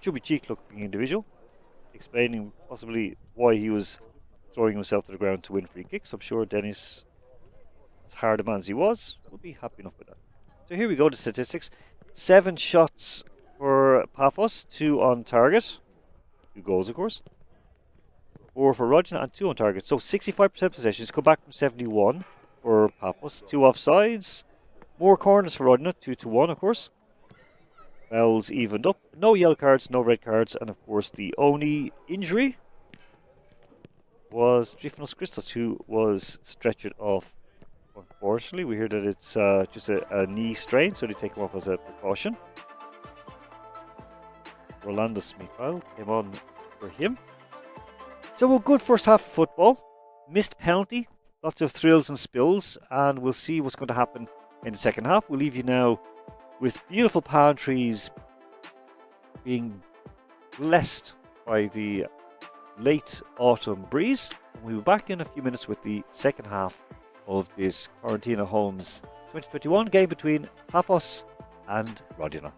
chubby cheek looking individual, explaining possibly why he was throwing himself to the ground to win free kicks. I'm sure Dennis as hard a man as he was, will be happy enough with that. So here we go, the statistics. 7 shots for Pafos, 2 on target. 2 goals, of course. 4 for Rodina and 2 on target. So 65% possessions, come back from 71 for Pafos. 2 offsides. More corners for Rodina, 2-1, of course. Fouls evened up. No yellow cards, no red cards. And of course, the only injury was Trifonos Christos, who was stretchered off. Unfortunately, we hear that it's just a knee strain, so they take him off as a precaution. Rolando Smithile came on for him. So a good first half of football. Missed penalty, lots of thrills and spills, and we'll see what's going to happen in the second half. We'll leave you now with beautiful palm trees being blessed by the late autumn breeze. And we'll be back in a few minutes with the second half of this Korantina Homes 2021 game between Pafos and Rodina.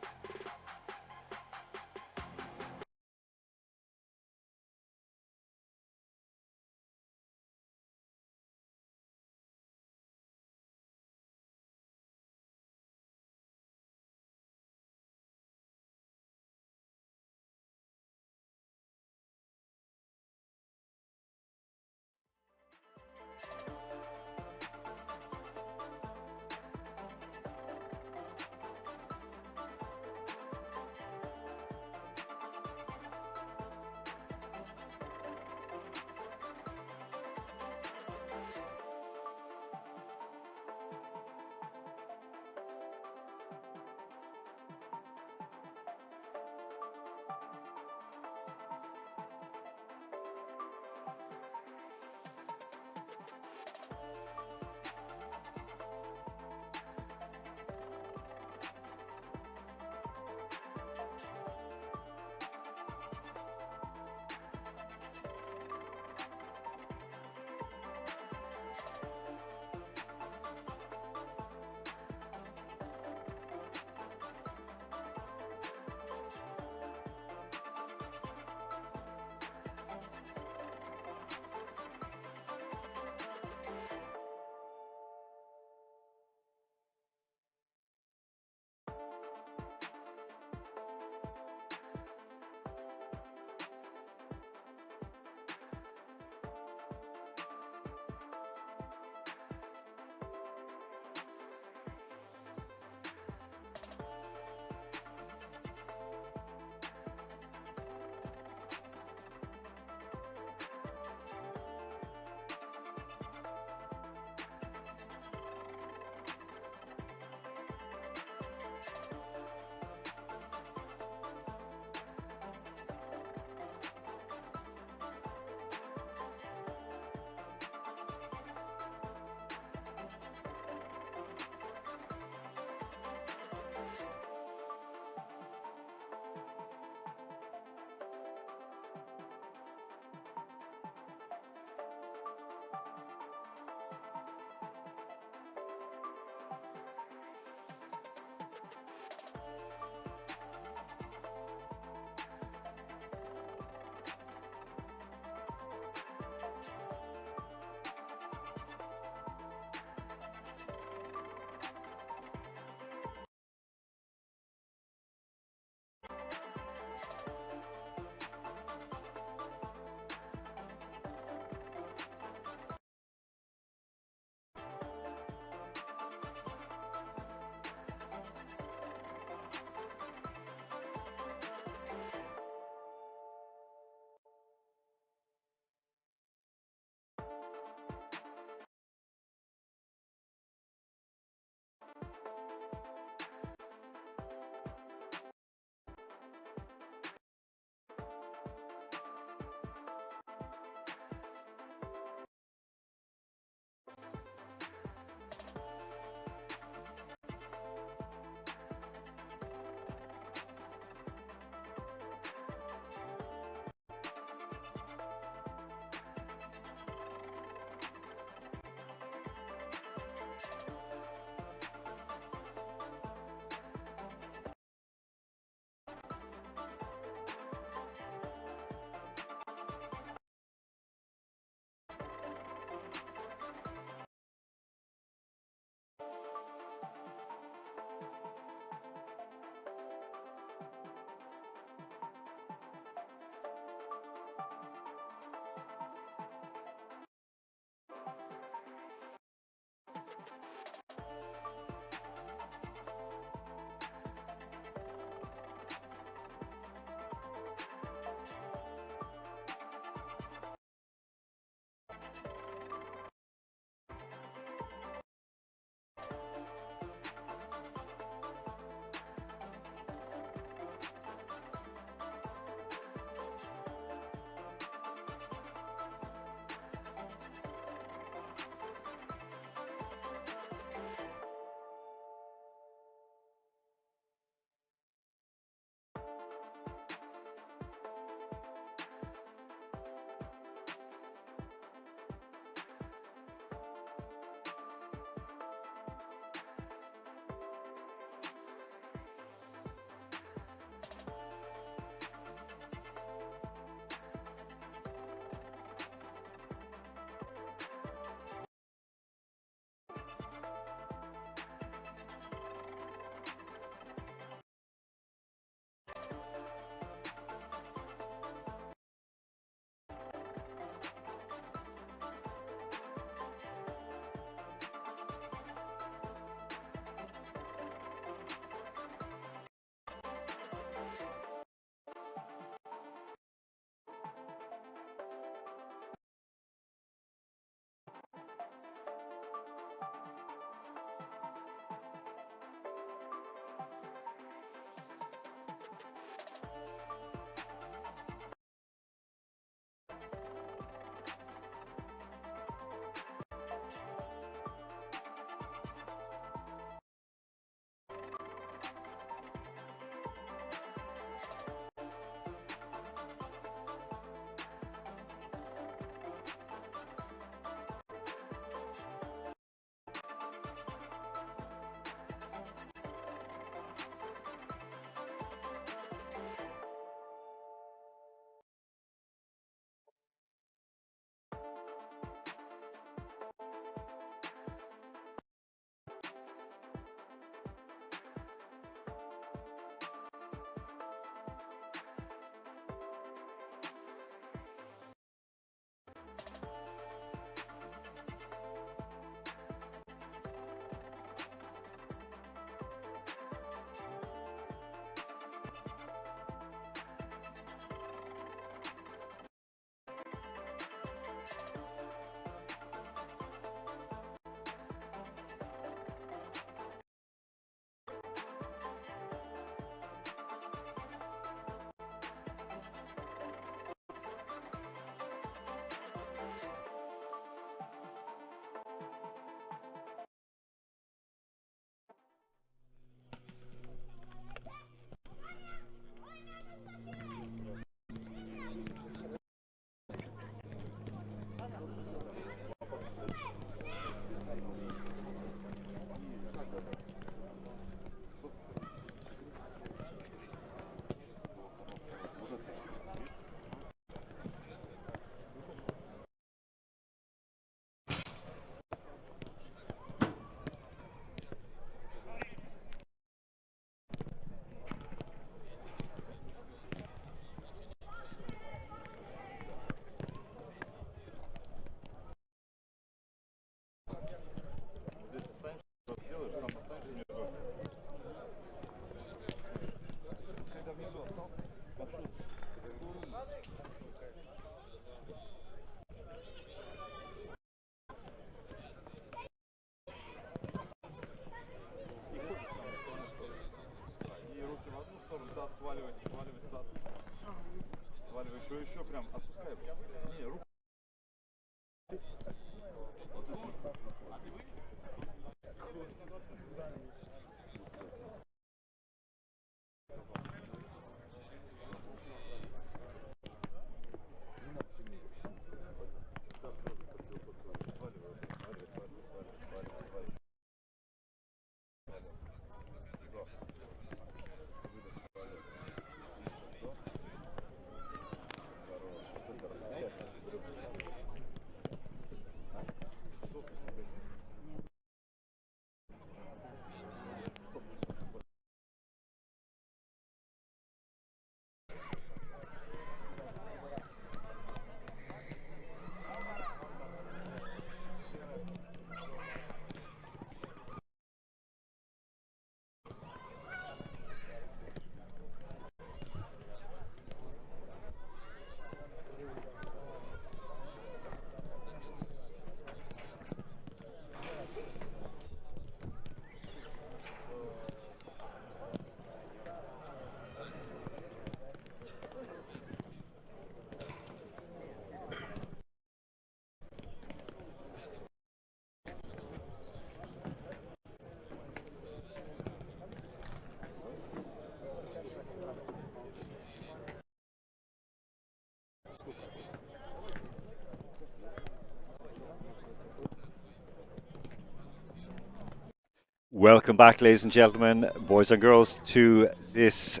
Welcome back, ladies and gentlemen, boys and girls, to this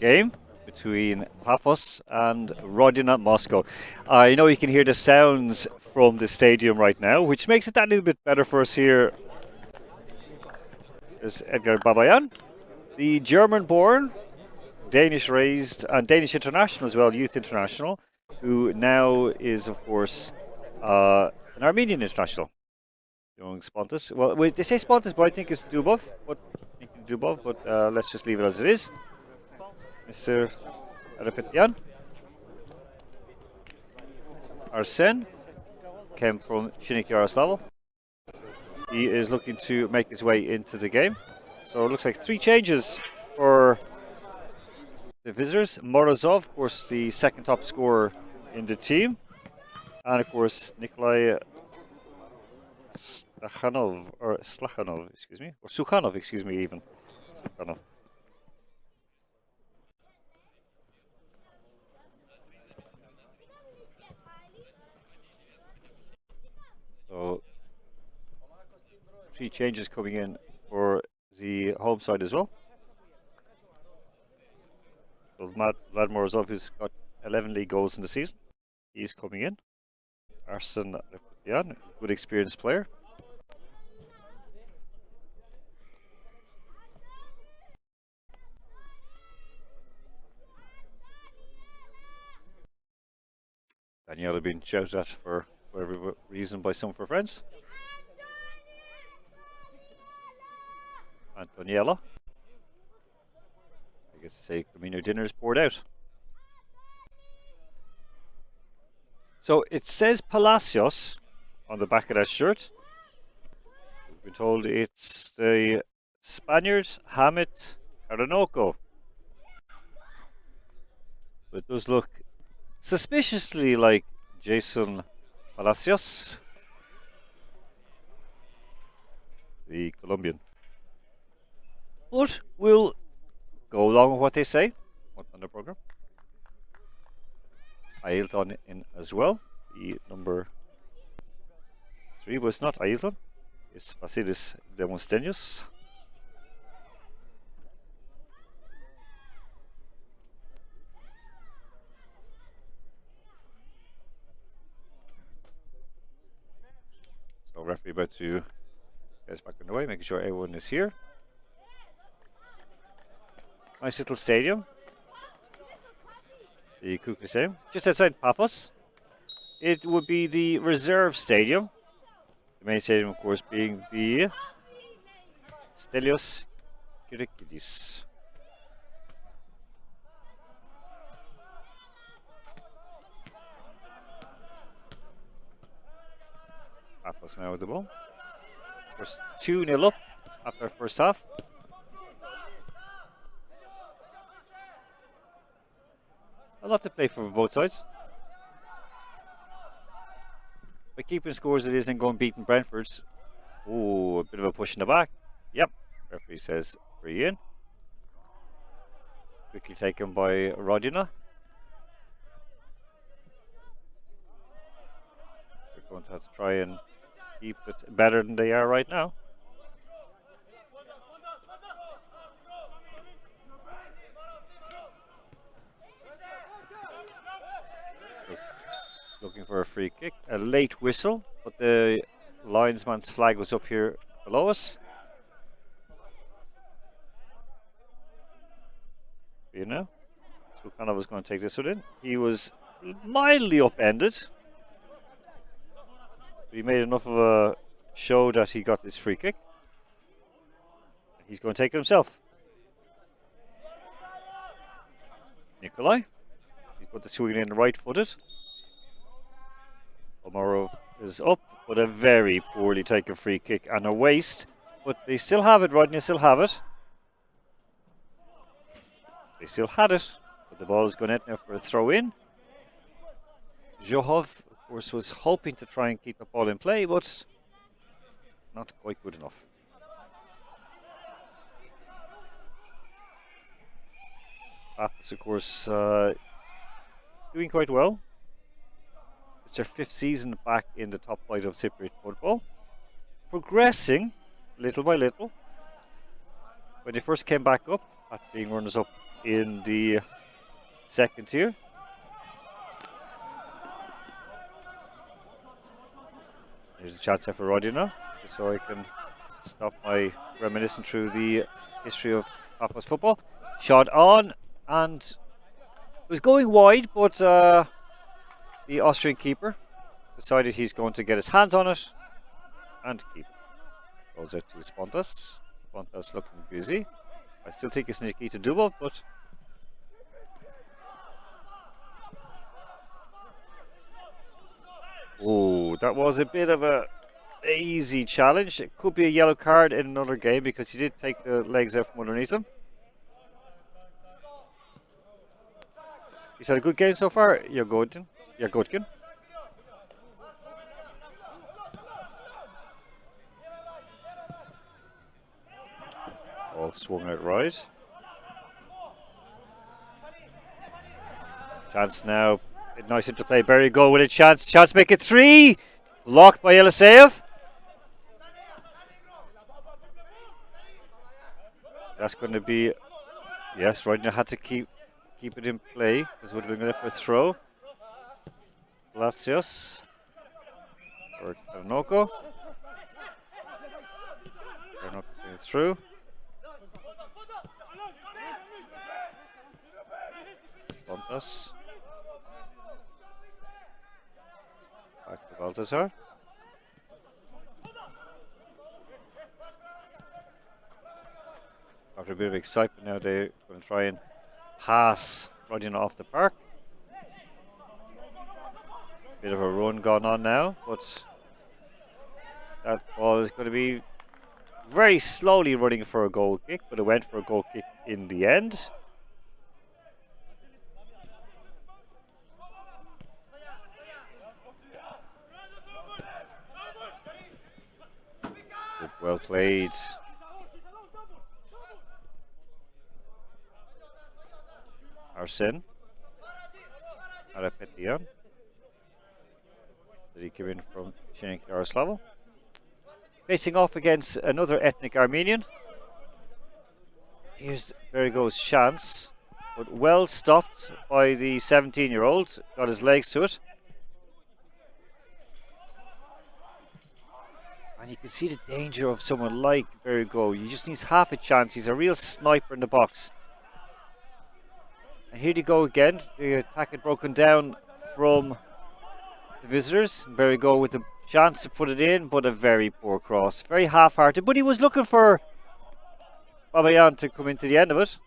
game between Pafos and Rodina Moscow. I know you can hear the sounds from the stadium right now, which makes it that little bit better for us here. There's Edgar Babayan, the German-born, Danish-raised, and Danish international as well, youth international, who now is, of course, an Armenian international. Young Spontus. Well, they say Spontus, but I think it's Dubov. But let's just leave it as it is. Mr. Repetian. Arsen came from Shinik Yaroslavl. He is looking to make his way into the game. So it looks like 3 changes for the visitors. Morozov, of course, the second top scorer in the team. And of course, Nikolai Stakhanov, or Slakhanov, excuse me, or Sukhanov, excuse me, even. Sukhanov. So, 3 changes coming in for the home side as well. So, Vlad Morozov, who's got 11 league goals in the season, he's coming in. Arsen Repetian, good experienced player. Daniela being shouted at for whatever reason by some of her friends. Antoniella. I guess to say Camino dinner is poured out. So it says Palacios on the back of that shirt. We've been told it's the Spaniard Hamid Caranoco. But it does look suspiciously like Jason Palacios, the Colombian. But we'll go along with what they say on the program. Ailton in as well, the number 3, but it's not Ailton, it's Vasilis Demostenius. So referee about to get us back on the way, making sure everyone is here. Nice little stadium. The Kukli Stadium, just outside Pafos. It would be the reserve stadium. The main stadium, of course, being the Stelios Kyriakidis. Pafos now with the ball. Of course, 2-0 up after first half. A lot to play for both sides. by keeping scores it is and going beating Brentford's. Oh, a bit of a push in the back. Yep. Referee says free in. Quickly taken by Rodina. They're going to have to try and keep it better than they are right now. Looking for a free kick. A late whistle, but the linesman's flag was up here below us. You know, so kind of was going to take this one in. He was mildly upended. He made enough of a show that he got this free kick. He's going to take it himself. Nikolai. He's going to swing it in right-footed. Omaro is up, but a very poorly taken free kick and a waste. But they still have it, Rodney still have it. They still had it, but the ball is going out now for a throw-in. Johov, of course, was hoping to try and keep the ball in play, but not quite good enough. Pafos, of course, doing quite well. It's their 5th season back in the top flight of Cypriot football. Progressing little by little. When they first came back up, after being runners-up in the 2nd tier. There's a chance there for Rodina, just so I can stop my reminiscing through the history of Pafos football. Shot on, and it was going wide, but the Austrian keeper decided he's going to get his hands on it and keep. Goes out to Spontas. Spontas looking busy. I still think it's Nikita Dubov, but oh, that was a bit of a easy challenge. It could be a yellow card in another game because he did take the legs out from underneath him. He's had a good game so far, Yagodkin. All swung out right. Chance now. Nice into play. Berry goal with a chance. Chance make it 3. Blocked by Eliseev. That's going to be. Yes, Rodina had to keep it in play because it would have been good for a throw. Latsios. Or Karnoko. Karnoko going through. Pontas. Back to Baltazar. After a bit of excitement now, they're going to try and pass Rodina off the park. Bit of a run going on now, but that ball is going to be very slowly running for a goal kick, but it went for a goal kick in the end. Good, well played. Arsene Arapetian. Did he come in from Shenk Yaroslavl? Facing off against another ethnic Armenian. Here's there he goes, chance, but well stopped by the 17-year-old. Got his legs to it. And you can see the danger of someone like Berrigo. He just needs half a chance. He's a real sniper in the box. And here they go again. The attack had broken down from the visitors. Berrigo with a chance to put it in, but a very poor cross. Very half-hearted. But he was looking for Babayan to come into the end of it.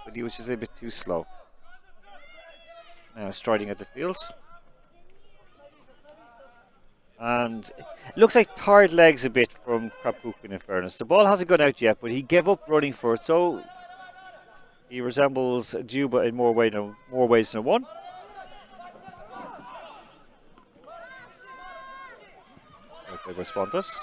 But he was just a bit too slow. Now striding at the field. And it looks like tired legs a bit from Krapukin, in fairness. The ball hasn't gone out yet, but he gave up running for it. So he resembles Juba in more ways than one. played by Spontus.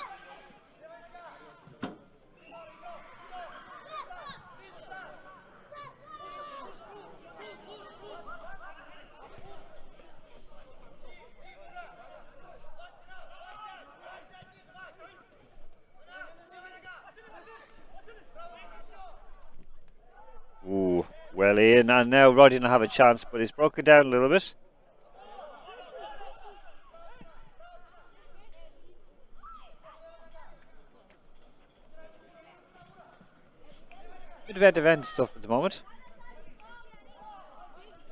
Ooh, well in, and now Rodina have a chance, but he's broken down a little bit. Bit of end-to-end stuff at the moment.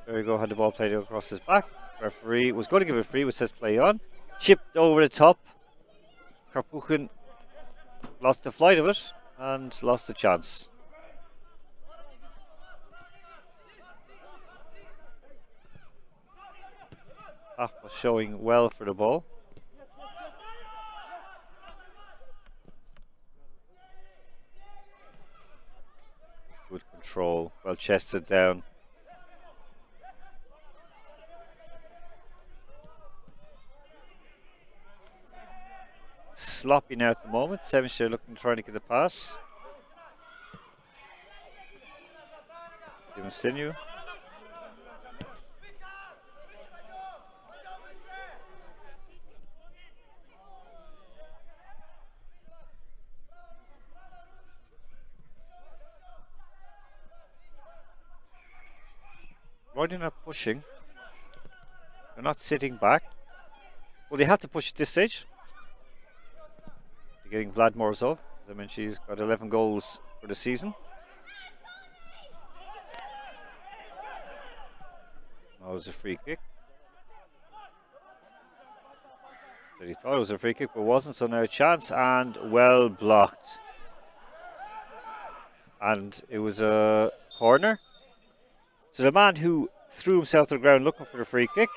There we go, had the ball played across his back. Referee was going to give it free, which says play on. Chipped over the top. Karpuchin lost the flight of it and lost the chance. Pafos showing well for the ball. Good control, well chested down. Sloppy now at the moment. Sevenshire looking, trying to get the pass. Give him sinew. Rodina not pushing. They're not sitting back. Well, they have to push at this stage. They're getting Vlad Morozov. As I mentioned, he's got 11 goals for the season. That was a free kick. He thought it was a free kick, but wasn't, so now a chance, and well blocked. And it was a corner. So the man who threw himself to the ground looking for the free kick,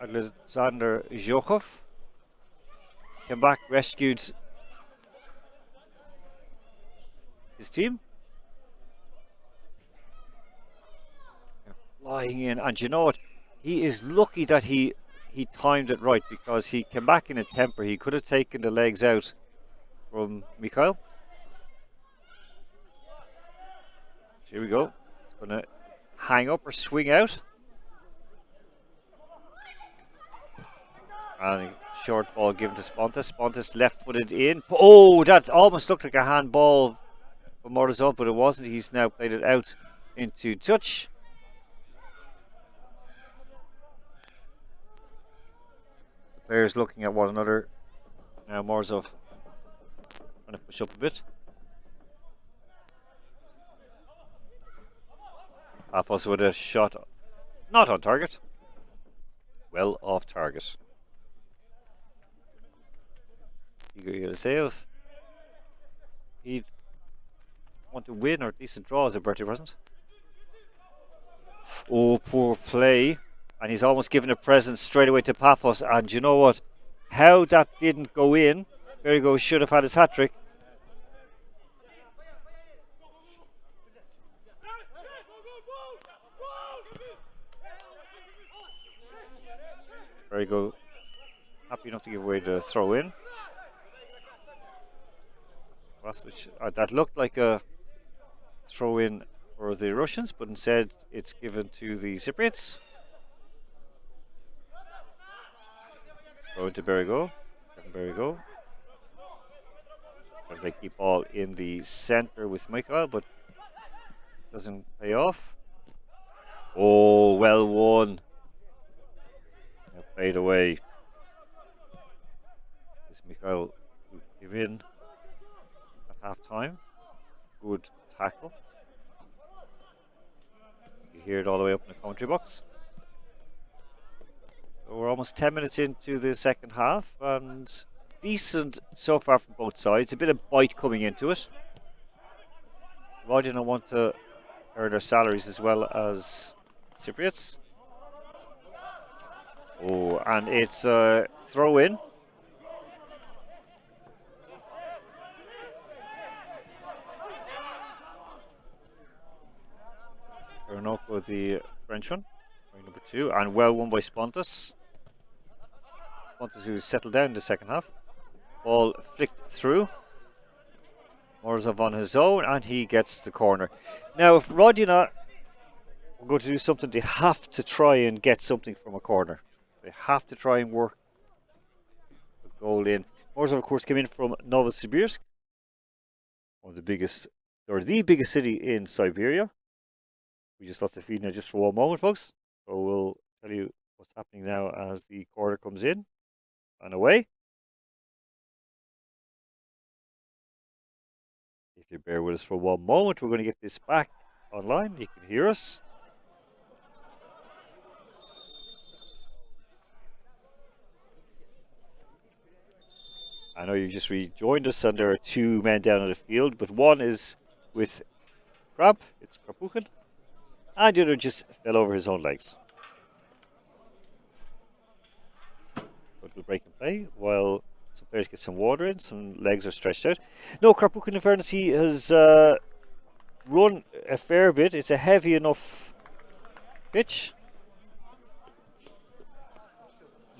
Alexander Zhokhov, came back, rescued his team. Flying in, and you know what? He is lucky that he timed it right, because he came back in a temper. He could have taken the legs out from Mikhail. Here we go. It's going to hang up or swing out. And short ball given to Spontus. Spontus left-footed in. Oh, that almost looked like a handball for Morozov, but it wasn't. He's now played it out into touch. The players looking at one another. Now Morozov trying to push up a bit. Pafos with a shot, not on target. Well off target. You get a save. He'd want to win, or at least a draw as a birthday present. Oh, poor play. And he's almost given a present straight away to Pafos. And you know what? How that didn't go in. There you go, should have had his hat-trick. Very good. Happy enough to give away the throw in. That looked like a throw in for the Russians, but instead it's given to the Cypriots. Throw into Berigo. Berigo. Trying to keep ball in the center with Mikhail, but doesn't pay off. Oh, well won. Played away. This Mikhail who came in at half time. Good tackle. You hear it all the way up in the commentary box. So we're almost 10 minutes into the second half, and decent so far from both sides. A bit of bite coming into it. Rodina want to earn their salaries as well as Cypriots. Oh, and it's a throw in. Ernoko, the French one, number 2, and well won by Spontus. wanted to settle down in the second half. Ball flicked through. Morozov on his own, and he gets the corner. Now, if Rodina are going to do something, they have to try and get something from a corner. They have to try and work a goal in. Morozov, of course, came in from Novosibirsk, one of the biggest, or the biggest city in Siberia. We just lost the feed now just for one moment, folks. So we'll tell you what's happening now as the corner comes in and away. If you bear with us for one moment, we're going to get this back online. You can hear us. I know you just rejoined us, and there are two men down on the field, but one is with cramp, it's Krapukin, and the other just fell over his own legs. But we'll break and play while some players get some water in, some legs are stretched out. No, Krapukin, in fairness, he has run a fair bit. It's a heavy enough pitch.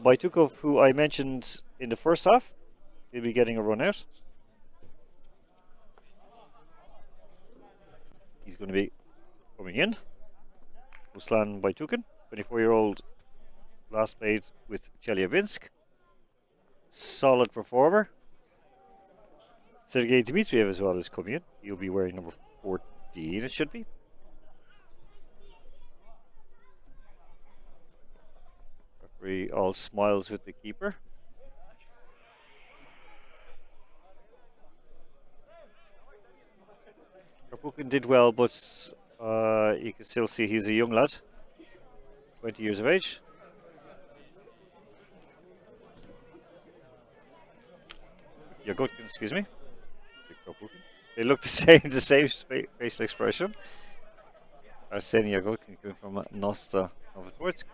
Baitukov, who I mentioned in the first half, he'll be getting a run out. He's going to be coming in. Ruslan Baitukhin, 24-year-old, last played with Chelyabinsk. Solid performer. Sergei Dmitriev as well is coming in. He'll be wearing number 14, it should be. Referee all smiles with the keeper. Krapukin did well, but you can still see he's a young lad, 20 years of age. Yagotkin, excuse me. They look the same facial expression. Arseny Yagotkin coming from Nosta Novotvorsk.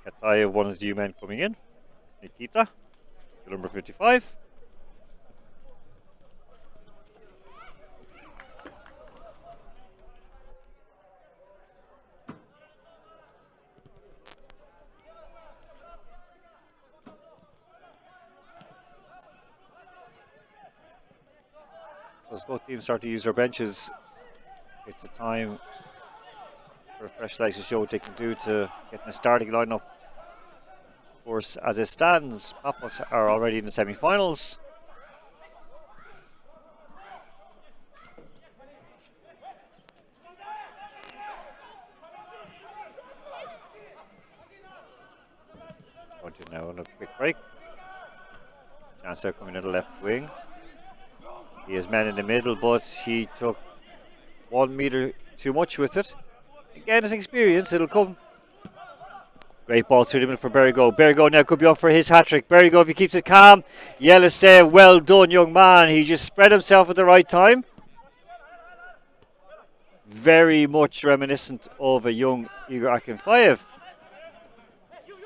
Katayev, one of the new men coming in. Nikita, number 55. As both teams start to use their benches, it's a time for fresh legs to show what they can do to get in the starting lineup. Of course, as it stands, Pafos are already in the semi-finals. Going to now on a quick break. Chancellor coming in the left wing. He has men in the middle, but he took 1 meter too much with it. Again, his experience, it'll come. Great ball through the middle for Berrigo. Berrigo now could be on for his hat-trick. Berrigo, if he keeps it calm. Yelisev, well done, young man. He just spread himself at the right time. Very much reminiscent of a young Igor Akinfeyev.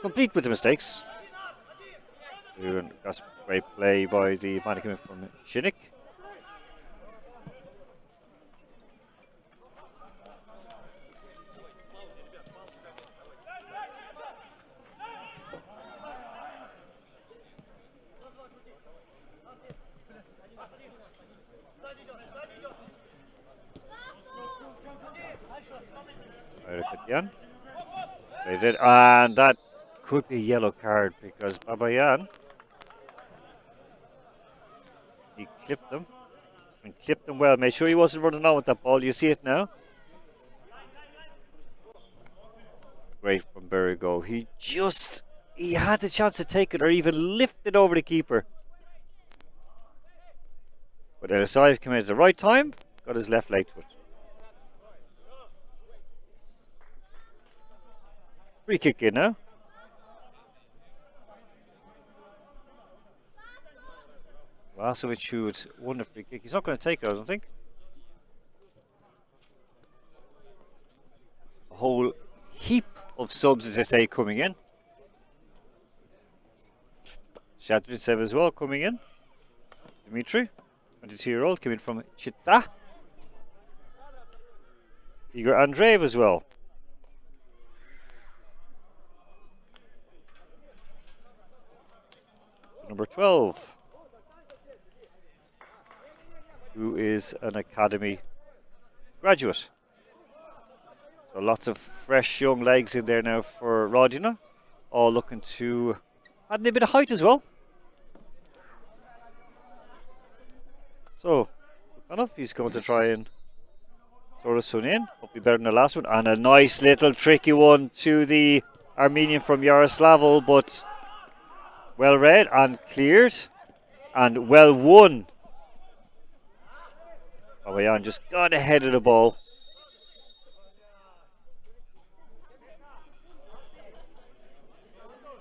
Complete with the mistakes. That's great play by the man coming from Shinnik. They did, and that could be a yellow card because Babayan, he clipped them and clipped them well. Made sure he wasn't running on with that ball. You see it now. Great from Berrigo. He had the chance to take it or even lift it over the keeper. But Elisayev came in at the right time, got his left leg to it. Free kick in now. Vasovic, who had won the free kick. He's not going to take it, I don't think. A whole heap of subs, as I say, coming in. Shadritsev as well coming in. Dmitry, 22-year-old, coming from Chita. Igor Andreev as well. number 12, who is an academy graduate. So lots of fresh young legs in there now for Rodina, all looking to add a bit of height as well. So, enough, he's going to try and throw this one in. Hopefully better than the last one. And a nice little tricky one to the Armenian from Yaroslavl, but well read and cleared and well won. Babayan just got ahead of the ball.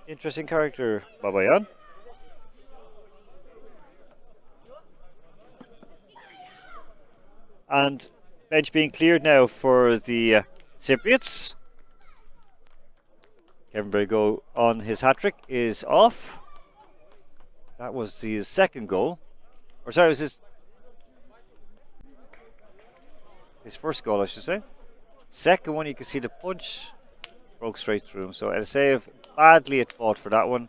Interesting character, Babayan. And bench being cleared now for the Cypriots. Kevin Brego on his hat-trick is off. That was the second goal. Or sorry, it was his first goal, I should say. Second one, you can see the punch broke straight through him. So Eliseev badly at fault for that one.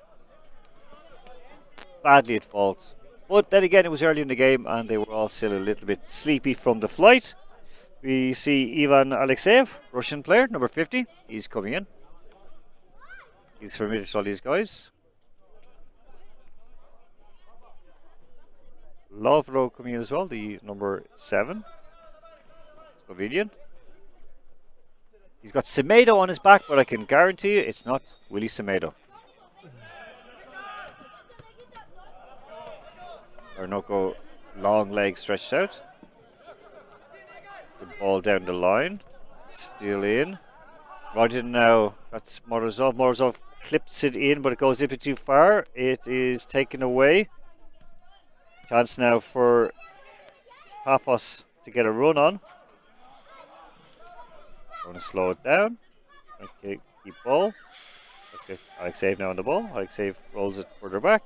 Badly at fault. But then again, it was early in the game and they were all still a little bit sleepy from the flight. We see Ivan Alexeyev, Russian player, number 50. He's coming in. He's familiar to all these guys. Lovro coming in as well, the number 7. Slovenian. He's got Semedo on his back, but I can guarantee you it's not Willie Semedo. Ornoko, long leg stretched out. Good ball down the line. Still in. Rodina now, that's Morozov. Morozov clips it in, but it goes a bit too far. It is taken away. Chance now for Pafos to get a run on. Going to slow it down. Okay, keep ball. Alexeyev now on the ball. Alexeyev rolls it further back.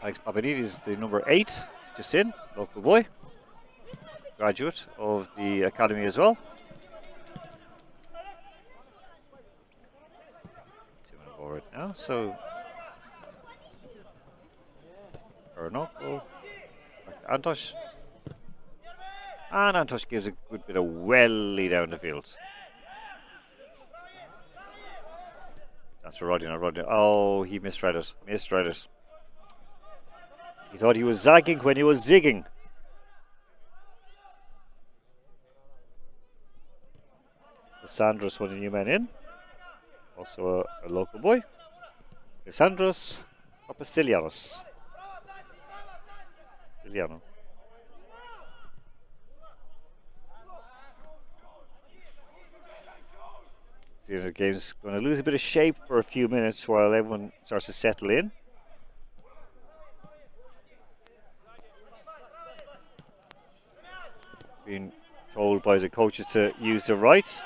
Alex Papadidis, the number 8, just in, local boy, graduate of the academy as well. See what I'm over it now. So Ornoko, back to Antosh. And Antosh gives a good bit of welly down the field. That's for Rodina. Oh, he misread it. He thought he was zagging when he was zigging. Sandros, one of the new men in. Also a local boy. Sandros Papastilianos. The game's going to lose a bit of shape for a few minutes while everyone starts to settle in. Being told by the coaches to use the right.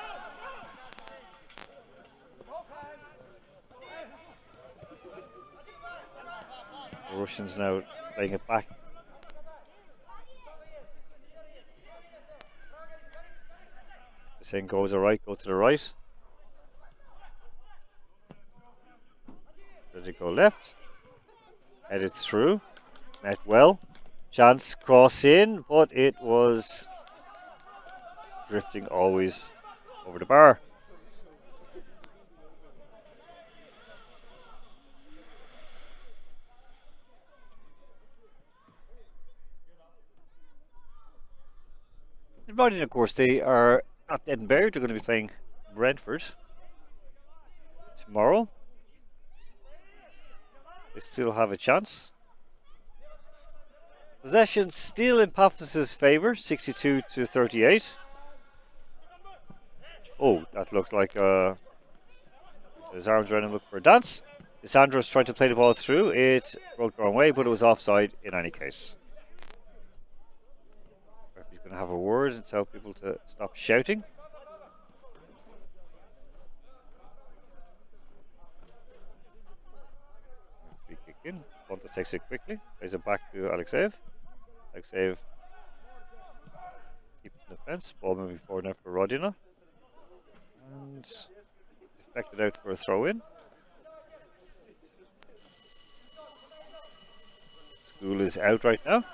The Russians now playing it back. The saying go to the right, go to the right. Did it go left? Headed through. Met well. Chance cross in, but it was drifting always over the bar. And Rodina, of course, they are not dead and buried. They're going to be playing Brentford tomorrow. They still have a chance. Possession still in Pafos' favour, 62-38. Oh, that looked like his arms around him looking for a dance. Sandros tried to play the ball through. It broke the wrong way, but it was offside in any case. He's going to have a word and tell people to stop shouting. Free kick in. Pontus takes it quickly. Plays it back to Alexeyev. Alexeyev keeps the defence. Ball moving forward now for Rodina. And deflected out for a throw-in. School is out right now.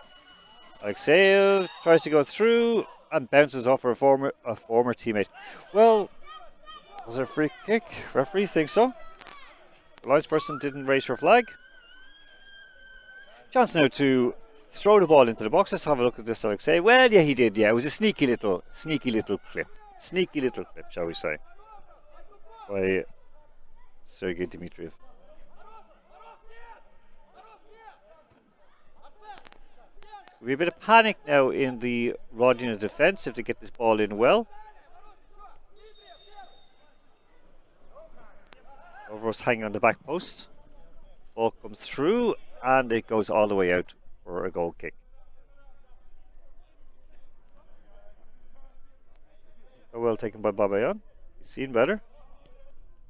Alexeyev tries to go through and bounces off a former teammate. Well, was it a free kick? Referee thinks so. The linesperson didn't raise her flag. Chance now to throw the ball into the box. Let's have a look at this, Alexeyev. Well, yeah, he did. Yeah, it was a sneaky little clip. Sneaky little clip, shall we say, by Sergei Dmitriev. There'll be a bit of panic now in the Rodina defence if they get this ball in well. Overos hanging on the back post. Ball comes through and it goes all the way out for a goal kick. Well taken by Babayan. He's seen better.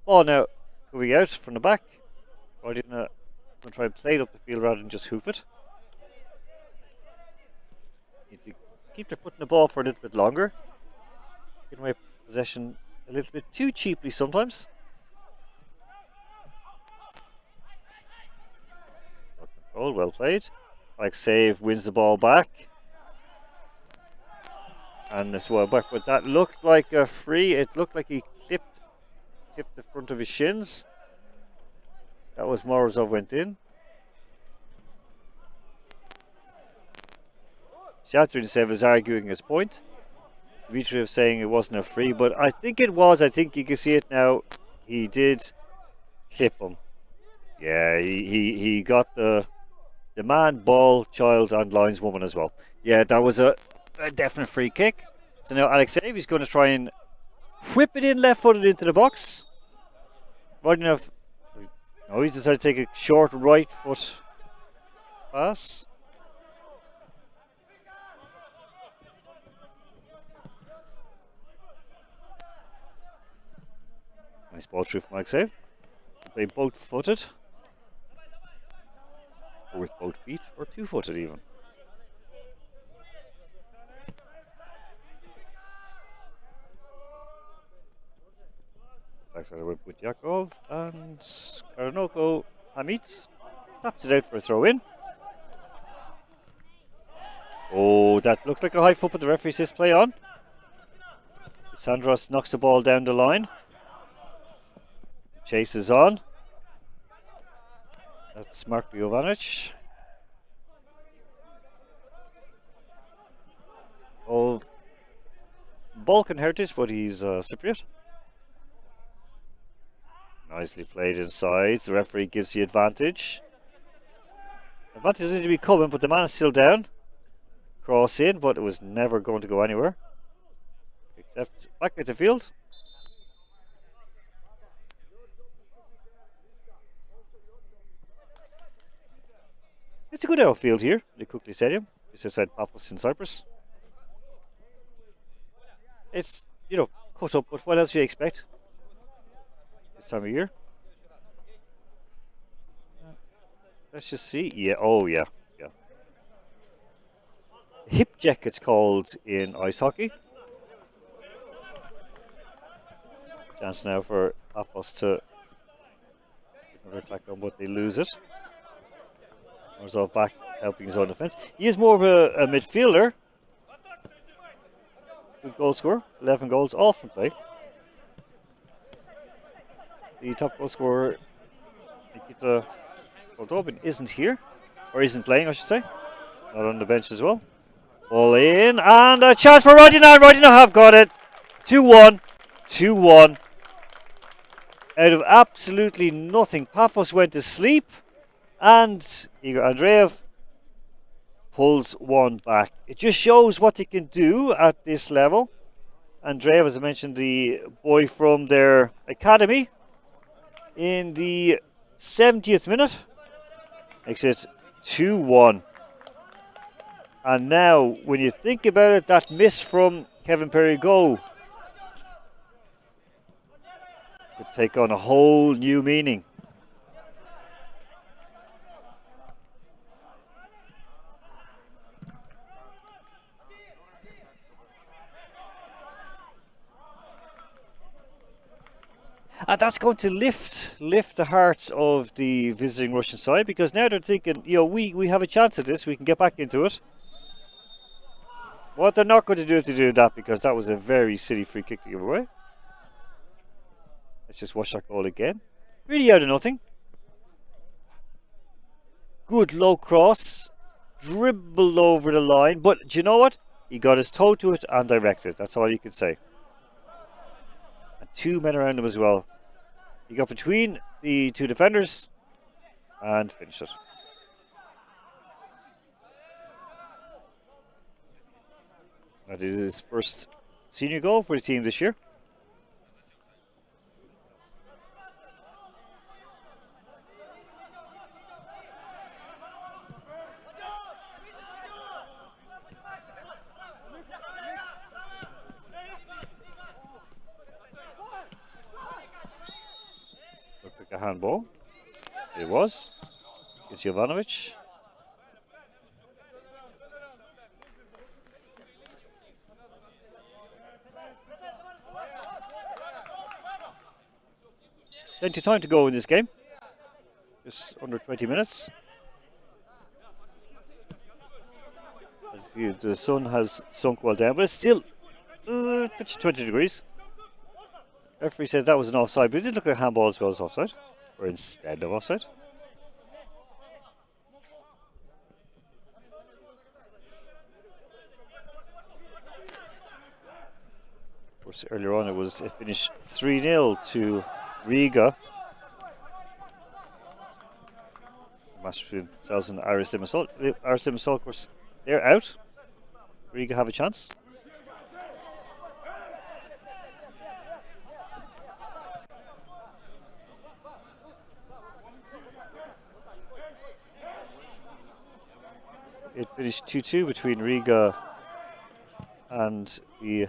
Ball now going out from the back. Rodina going to try and play it up the field rather than just hoof it. Need to keep their foot in the ball for a little bit longer. Giving away possession a little bit too cheaply sometimes. Well controlled, well played. Alexeyev wins the ball back. And this well back, but that looked like a free. It looked like he clipped the front of his shins. That was Morozov went in. Shatrin is arguing his point. Dmitriev saying it wasn't a free, but I think it was. I think you can see it now. He did clip him. Yeah, he got the man, ball, child, and lineswoman as well. Yeah, that was a definite free kick. So now Alexeyev is going to try and whip it in left-footed into the box. Rodina, no, he's decided to take a short right foot pass. Nice ball through from Alexeyev. They both footed, or with both feet, or two-footed even. Backside whip with Yakov, and Karanoko Hamid taps it out for a throw-in. Oh, that looked like a high foot, but the referee says play on. Sandros knocks the ball down the line. Chase is on. That's Mark Jovanic. Of Balkan heritage, but he's Cypriot. Nicely played inside. The referee gives the advantage. Advantage doesn't need to be coming, but the man is still down. Cross in, but it was never going to go anywhere. Except back at the field. It's a good outfield here, the Kukli Stadium, just outside Pafos in Cyprus. It's, cut up, but what else do you expect this time of year? Let's just see. Yeah, oh yeah. Hip check it's called in ice hockey. Chance now for Pafos to another attack on, but they lose it. Morozov back helping his own defence. He is more of a midfielder. Good goal scorer, 11 goals off from play. The top goal scorer, Nikita Goldobin, isn't here, or isn't playing, I should say. Not on the bench as well. Ball in, and a chance for Rodina. Rodina have got it. 2-1. 2-1. Out of absolutely nothing. Pafos went to sleep, and Igor Andreev pulls one back. It just shows what they can do at this level. Andreev, as I mentioned, the boy from their academy, in the 70th minute, makes it 2-1. And now, when you think about it, that miss from Kevin Perigo could take on a whole new meaning. And that's going to lift the hearts of the visiting Russian side, because now they're thinking, you know, we have a chance at this. We can get back into it. What they're not going to do if they do that, because that was a very silly free kick to give away. Let's just watch that goal again. Really out of nothing. Good low cross. Dribbled over the line. But do you know what? He got his toe to it and directed. That's all you can say. And two men around him as well. He got between the two defenders and finished it. That is his first senior goal for the team this year. Looked like a handball. It was. It's Jovanovic. Plenty of time to go in this game. Just under 20 minutes. As the sun has sunk well down, but it's still 20 degrees. Referee said that was an offside, but it did look like a handball as well as offside, or instead of offside. Of course, earlier on it finished 3-0 to Riga. Match between themselves and Irish Limassol. Irish Limassol, of course, they're out. Riga have a chance. It finished 2-2 between Riga and the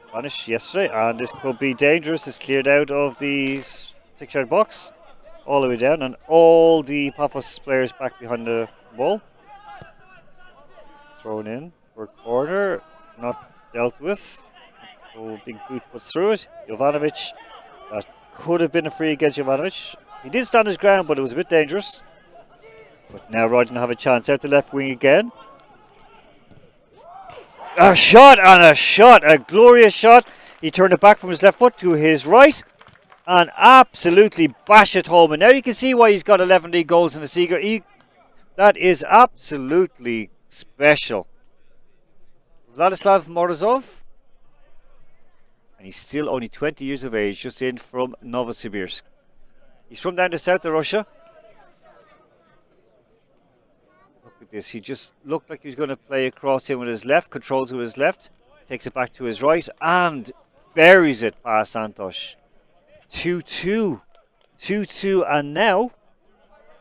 Spanish yesterday, and this could be dangerous. It's cleared out of the 6-yard box all the way down, and all the Pafos players back behind the ball. Thrown in for a corner, not dealt with. So big boot puts through it. Jovanovic, that could have been a free against Jovanovic. He did stand his ground, but it was a bit dangerous. But now Rodina have a chance out the left wing again. A shot and a shot, a glorious shot. He turned it back from his left foot to his right and absolutely bashed it home. And now you can see why he's got 11 league goals in the Seagull. That is absolutely special. Vladislav Morozov. And he's still only 20 years of age, just in from Novosibirsk. He's from down the south of Russia. This. He just looked like he was going to play across him with his left, controls with his left, takes it back to his right, and buries it past Antosh. 2-2. 2-2, and now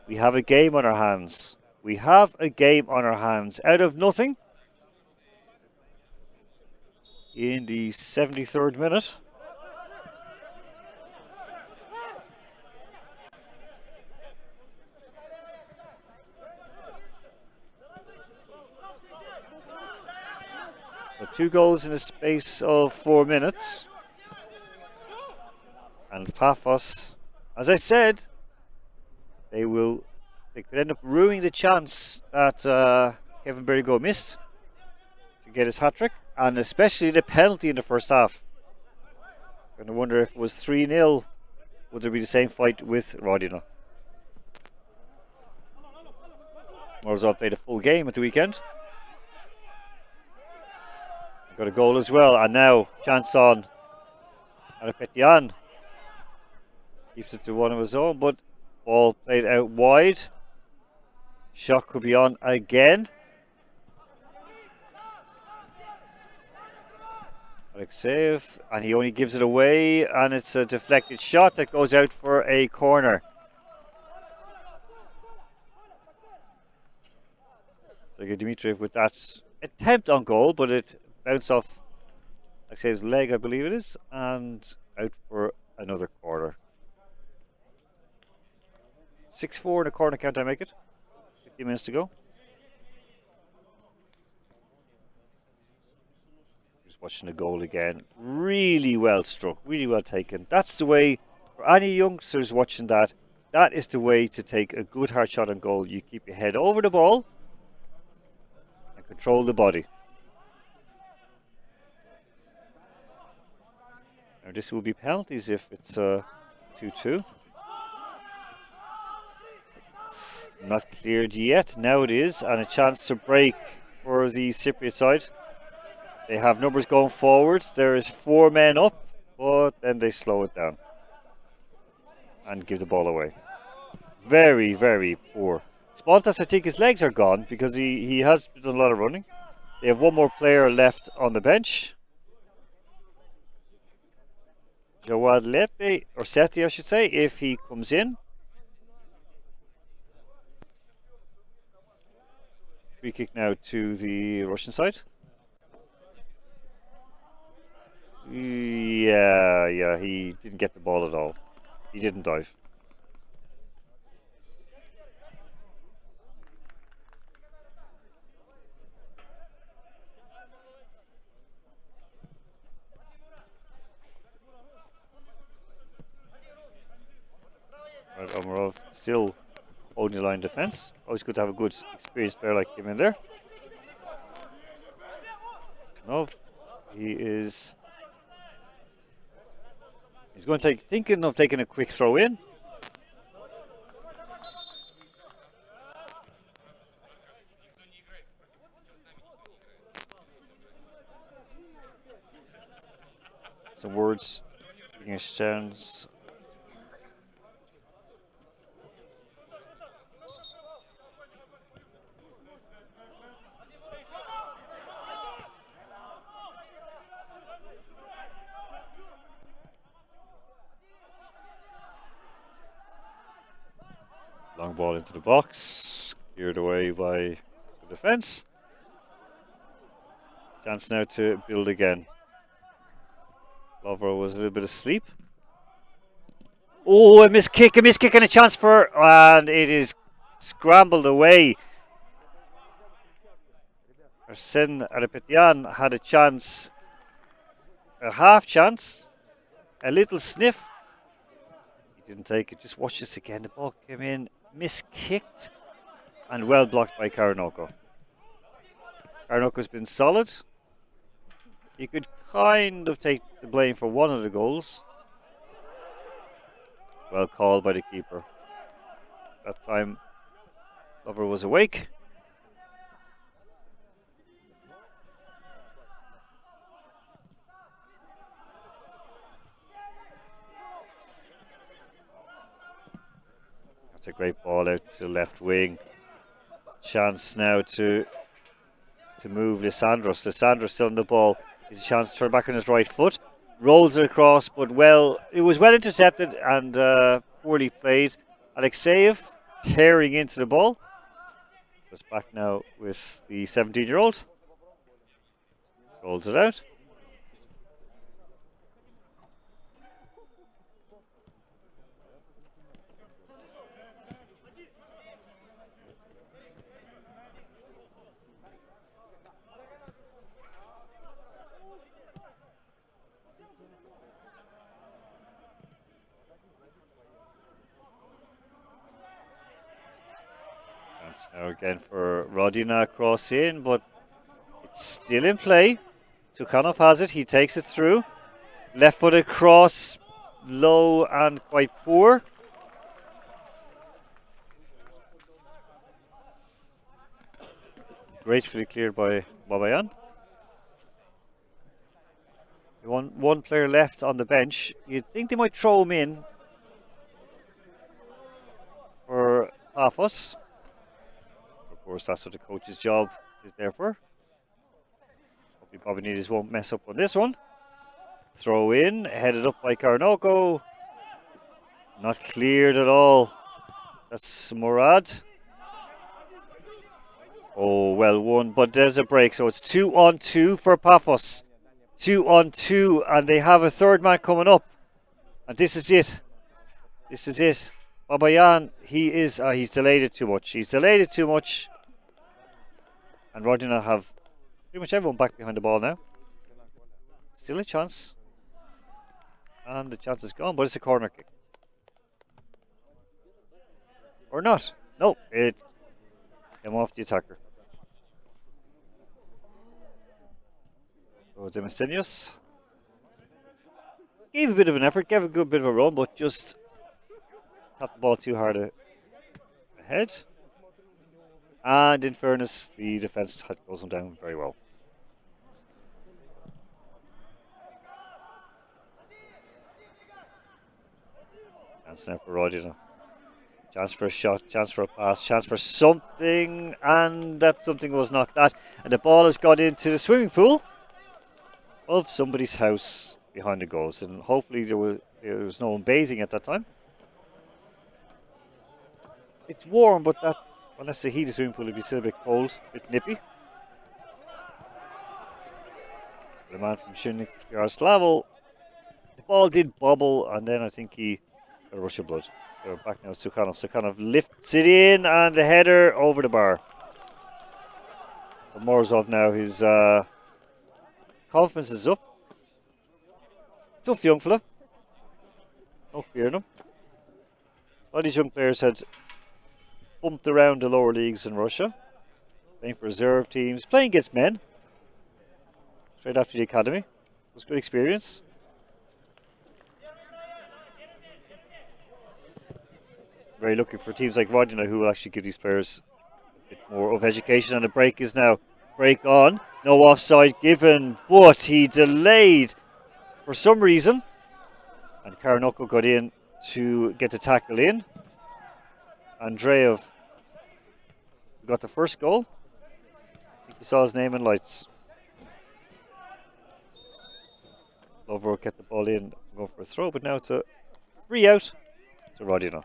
we have a game on our hands. We have a game on our hands. Out of nothing, in the 73rd minute. So 2 goals in the space of 4 minutes. And Pafos, as I said, they could end up ruining the chance that Kevin Berrigo missed to get his hat-trick, and especially the penalty in the first half. I'm going to wonder if it was 3-0, would there be the same fight with Rodina? Morozov played a full game at the weekend. Got a goal as well, and now chance on Arapetian. Keeps it to one of his own, but ball played out wide. Shot could be on again. Alexeyev, and he only gives it away, and it's a deflected shot that goes out for a corner. Sergei Dmitriev with that attempt on goal, but it bounced off Alexeyev's leg, I believe it is, and out for another corner. 6-4 in a corner, can't I make it? 15 minutes to go. Just watching the goal again. Really well struck, really well taken. That's the way For any youngsters watching that, that is the way to take a good hard shot on goal. You keep your head over the ball and control the body. Now this will be penalties if it's 2-2. Not cleared yet. Now it is, and a chance to break for the Cypriot side. They have numbers going forwards. There is 4 men up, but then they slow it down and give the ball away. Very, very poor. Spontas, I think his legs are gone because he has done a lot of running. They have one more player left on the bench. Joadlete, or Seti I should say, if he comes in. Free kick now to the Russian side. Yeah, he didn't get the ball at all. He didn't dive. Right, Omarov still holding the line defense. Always good to have a good experienced player like him in there. No, he's going to thinking of taking a quick throw in. Some words being exchanged. Long ball into the box, cleared away by the defence. Chance now to build again. Lover was a little bit asleep. Oh, a missed kick and a chance for, and it is scrambled away. Arsene Arapetian had a chance, a half chance, a little sniff. He didn't take it. Just watch this again. The ball came in, miskicked, and well blocked by Karanoko. Karanoko's been solid. You could kind of take the blame for one of the goals. Well called by the keeper. That time, Lover was awake. That's a great ball out to the left wing. Chance now to move Lissandros. Lissandros still on the ball. He's a chance to turn back on his right foot. Rolls it across, but it was well intercepted and poorly played. Alexeyev tearing into the ball. Just back now with the 17-year-old. Rolls it out. Now again for Rodina cross in, but it's still in play. Sukhanov has it, he takes it through. Left footed cross, low and quite poor. Gracefully cleared by Babayan. One player left on the bench. You'd think they might throw him in for Pafos. Of course, that's what the coach's job is there for. Hope Bobanides won't mess up on this one. Throw in, headed up by Karanoko. Not cleared at all. That's Murad. Oh, well won, but there's a break. So it's 2-on-2 for Pafos. 2-on-2, and they have a third man coming up. And this is it. This is it. Babayan, he's delayed it too much. He's delayed it too much. And Rodina have pretty much everyone back behind the ball now. Still a chance. And the chance is gone, but it's a corner kick. Or not. No, it came off the attacker. So Demosthenius gave a bit of an effort, gave a good bit of a run, but just tapped the ball too hard ahead. And in fairness, the defence had closed him down very well. Chance now for Rodina. Chance for a shot, chance for a pass, chance for something, and that something was not that. And the ball has got into the swimming pool of somebody's house behind the goals, and hopefully there was no one bathing at that time. It's warm, but that unless the heat of the swimming pool, it'd be still a bit cold, a bit nippy. The man from Shinnik Yaroslavel, the ball did bobble, and then I think he got a rush of blood. They're back now. Sukhanov lifts it in, and the header over the bar. So Morozov now, his confidence is up. Tough young fella. No fear in him. A lot of these young players had bumped around the lower leagues in Russia, playing for reserve teams, playing against men straight after the academy. It was a good experience. Very lucky for teams like Rodina, who will actually give these players a bit more of education. And the break is now break on. No offside given, but he delayed for some reason. And Karanoko got in to get the tackle in. Andreev got the first goal. I think he saw his name in lights. Lover kept the ball in, go for a throw, but now it's a free out to Rodina.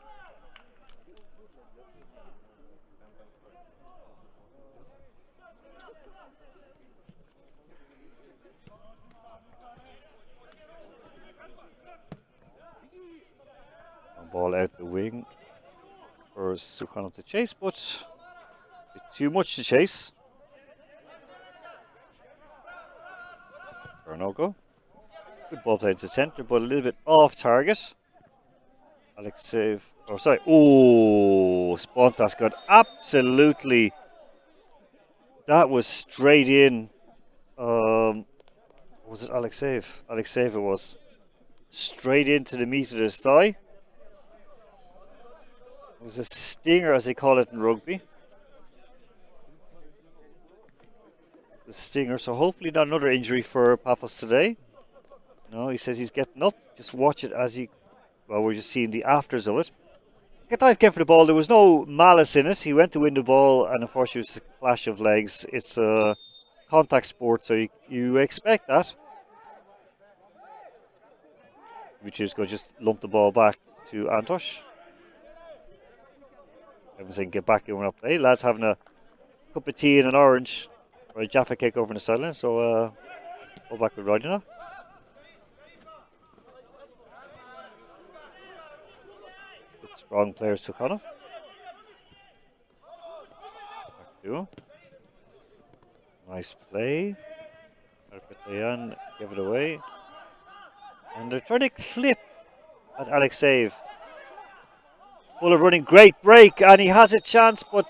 Ball out the wing for Sukhanov to chase, but a bit too much to chase. Karanoko. Good ball played to centre, but a little bit off target. Alexeyev. Oh, sorry. Oh, Spontas got absolutely. That was straight in. Was it Alexeyev? Alexeyev it was. Straight into the meat of his thigh. It was a stinger, as they call it in rugby. The stinger. So hopefully not another injury for Pafos today. No, he says he's getting up. Just watch it as he. Well, we're just seeing the afters of it. Getaev came for the ball. There was no malice in it. He went to win the ball, and unfortunately, it was a clash of legs. It's a contact sport, so you expect that. Which is going to just lump the ball back to Antosh. Everyone's saying, get back in up. Hey, lads, having a cup of tea and an orange or a Jaffa cake over in the sideline. So, go back with Rodina. Strong player, Sukhanov. Back to. Nice play. Arpetayan give it away. And they're trying to clip at Alexeyev. Full of running, great break, and he has a chance, but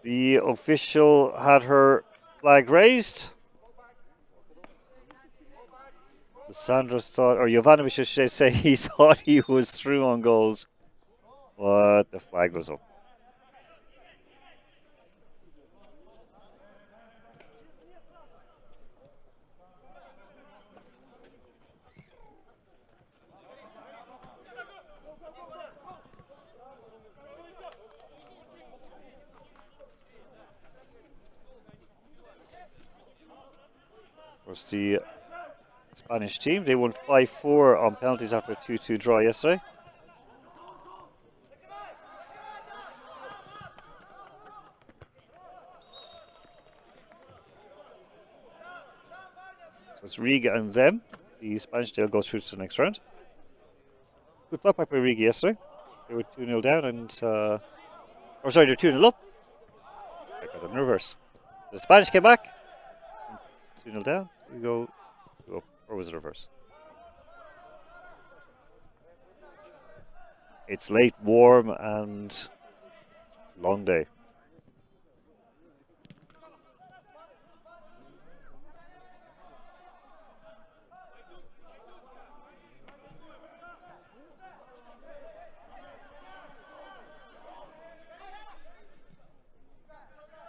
the official had her flag raised. Sandros thought, or Jovanovic should say, he thought he was through on goals, but the flag was up. Of course, the Spanish team, they won 5-4 on penalties after a 2-2 draw yesterday. So it's Riga and them. The Spanish team goes through to the next round. Good fight back by Riga yesterday. They were 2-0 down and... they're 2-0 up. I got them in reverse. The Spanish came back. 2-0 down. We go up. Or was it reverse? It's late, warm, and long day.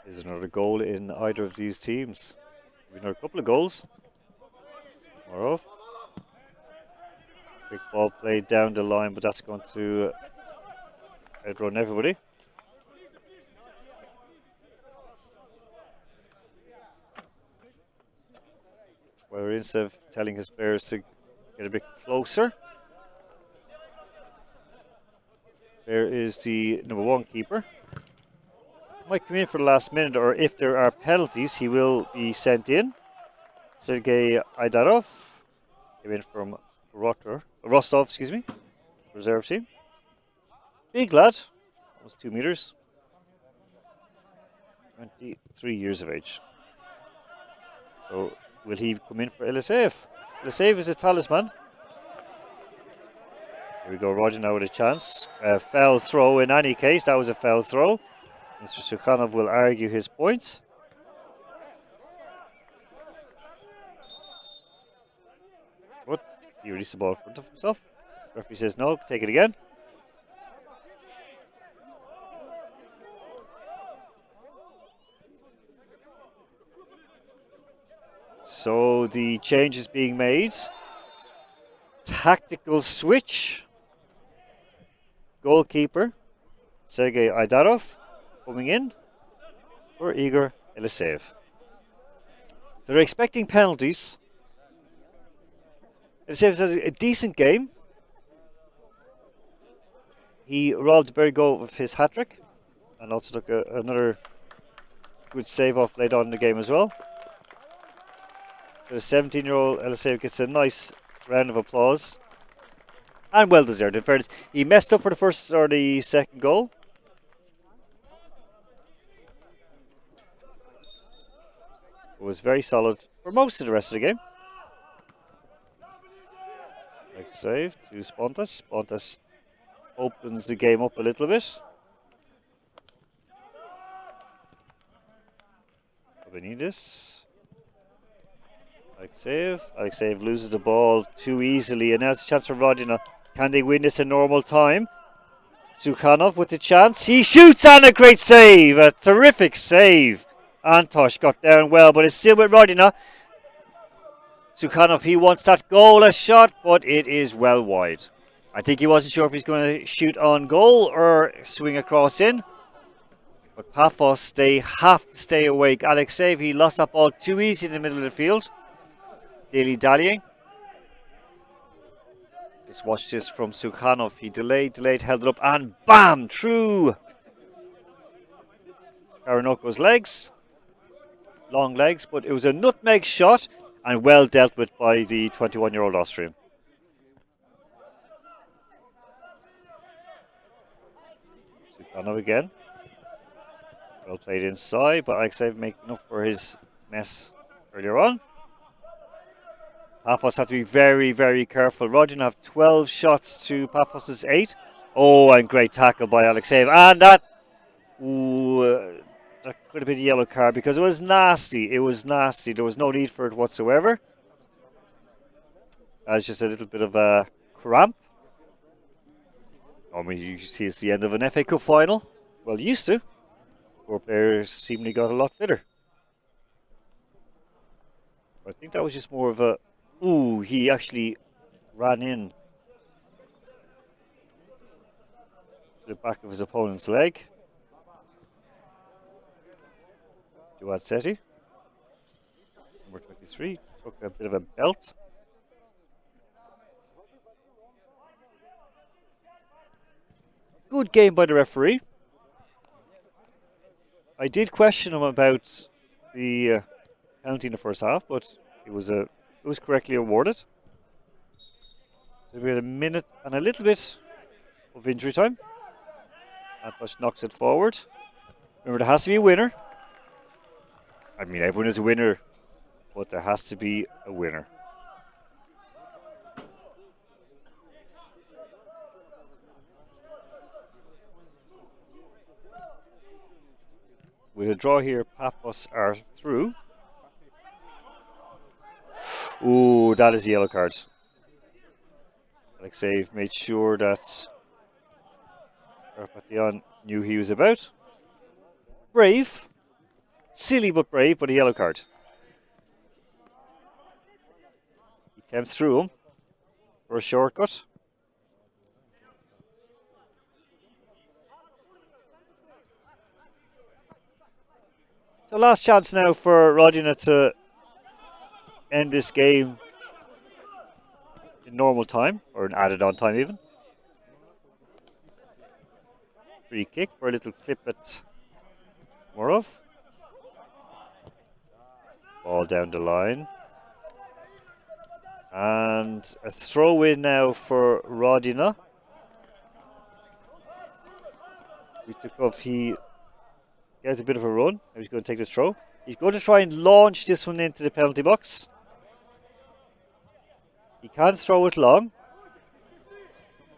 There's another goal in either of these teams. Another couple of goals. More off. Quick ball played down the line, but that's going to outrun everybody. Where instead of telling his players to get a bit closer, there is the number 1 keeper. Might come in for the last minute, or if there are penalties, he will be sent in. Sergei Aidarov came in from Rostov, reserve team. Big lad, almost 2 meters. 23 years of age. So will he come in for Eliseev? Eliseev is a talisman. Here we go, Rodina with a chance. Foul throw in any case, that was a foul throw. Mr. Sukhanov will argue his point. But he released the ball in front of himself. Referee says no, take it again. So the change is being made. Tactical switch. Goalkeeper Sergei Aidarov coming in for Igor Eliseev. They're expecting penalties. Eliseev's had a decent game. He robbed Bergo of his hat-trick and also took another good save off late on in the game as well. The 17-year-old Eliseev gets a nice round of applause. And well deserved, in fairness. He messed up for the first or the second goal. It was very solid for most of the rest of the game. Nice save to Spontas. Spontas opens the game up a little bit. Benitez. Alexeyev loses the ball too easily, and now it's a chance for Rodina. Can they win this in normal time? Sukhanov with the chance. He shoots, and a great save. A terrific save. Antosh got down well, but it's still with Rodina. Sukhanov, he wants that goal, a shot, but it is well wide. I think he wasn't sure if he's going to shoot on goal or swing across in. But Pafos, they have to stay awake. Alexeyev, he lost that ball too easy in the middle of the field. Dilly-dallying. Just watch this from Sukhanov. He delayed, held it up, and bam! Through Karanoko's legs. Long legs, but it was a nutmeg shot and well dealt with by the 21-year-old Austrian. Sukhanov again. Well played inside, but Alexeyev making up for his mess earlier on. Pafos have to be very, very careful. Rodina have 12 shots to Pafos's 8. Oh, and great tackle by Alexeyev. And that could have been a yellow card because it was nasty. It was nasty. There was no need for it whatsoever. That's just a little bit of a cramp. I mean, you see it's the end of an FA Cup final. Well, used to. Poor players seemingly got a lot fitter. I think that was just more of a... Ooh, he actually ran in to the back of his opponent's leg. Jawad Seti, number 23, took a bit of a belt. Good game by the referee. I did question him about the penalty in the first half, but it was correctly awarded. So we had a minute and a little bit of injury time. Atlas knocks it forward. Remember, there has to be a winner. I mean, everyone is a winner, but there has to be a winner. with a draw here, Pafos are through. Ooh, that is a yellow card. Alexei made sure that Korantina knew he was about. Brave. Silly but brave, but a yellow card. He came through him for a shortcut. So last chance now for Rodina to end this game in normal time, or an added on time even. Free kick for a little clip at Morov. Ball down the line. And a throw in now for Rodina. He gets a bit of a run. Now he's going to take this throw. He's going to try and launch this one into the penalty box. He can't throw it long.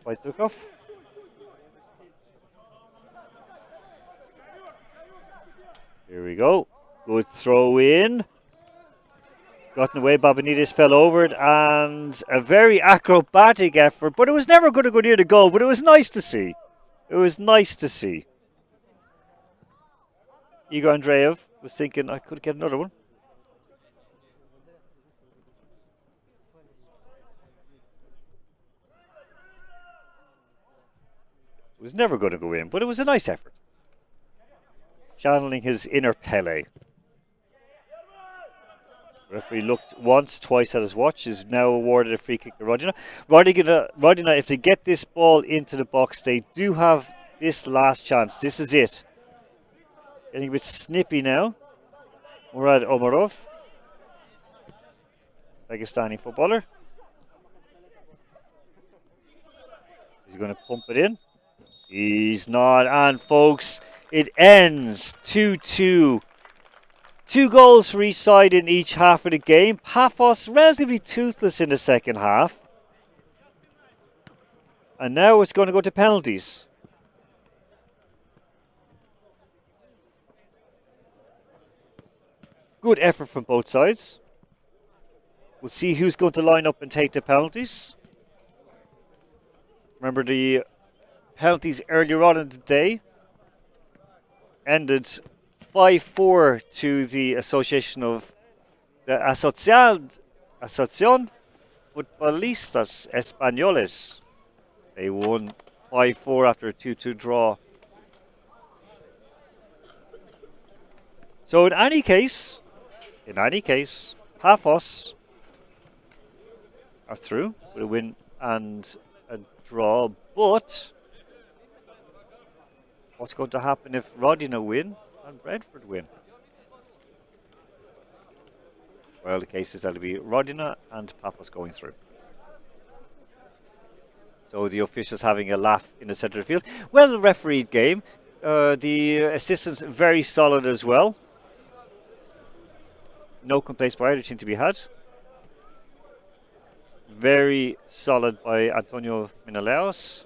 Wojtukov. Here we go. Good throw in. Gotten away, Babanides fell over it, and a very acrobatic effort, but it was never going to go near the goal, but it was nice to see. It was nice to see. Igor Andreev was thinking, I could get another one. It was never going to go in, but it was a nice effort. Channeling his inner Pele. The referee looked once, twice at his watch, is now awarded a free kick to Rodina. Rodina, if they get this ball into the box, they do have this last chance. This is it. Getting a bit snippy now. Murad Omarov, Dagestani footballer. He's going to pump it in. He's not, and folks, it ends 2-2. 2 goals for each side in each half of the game. Pafos relatively toothless in the second half. And now it's going to go to penalties. Good effort from both sides. We'll see who's going to line up and take the penalties. Remember, the penalties earlier on in the day ended 5-4 to the Association of the Asociación Futbolistas Españoles. They won 5-4 after a 2-2 draw. So in any case, Pafos are through with a win and a draw, but what's going to happen if Rodina win and Brentford win? Well, the case is that it'll be Rodina and Pafos going through. So the officials having a laugh in the centre of the field. Well refereed game. The assistants very solid as well. No complaints by either team to be had. Very solid by Antonio Menelaos,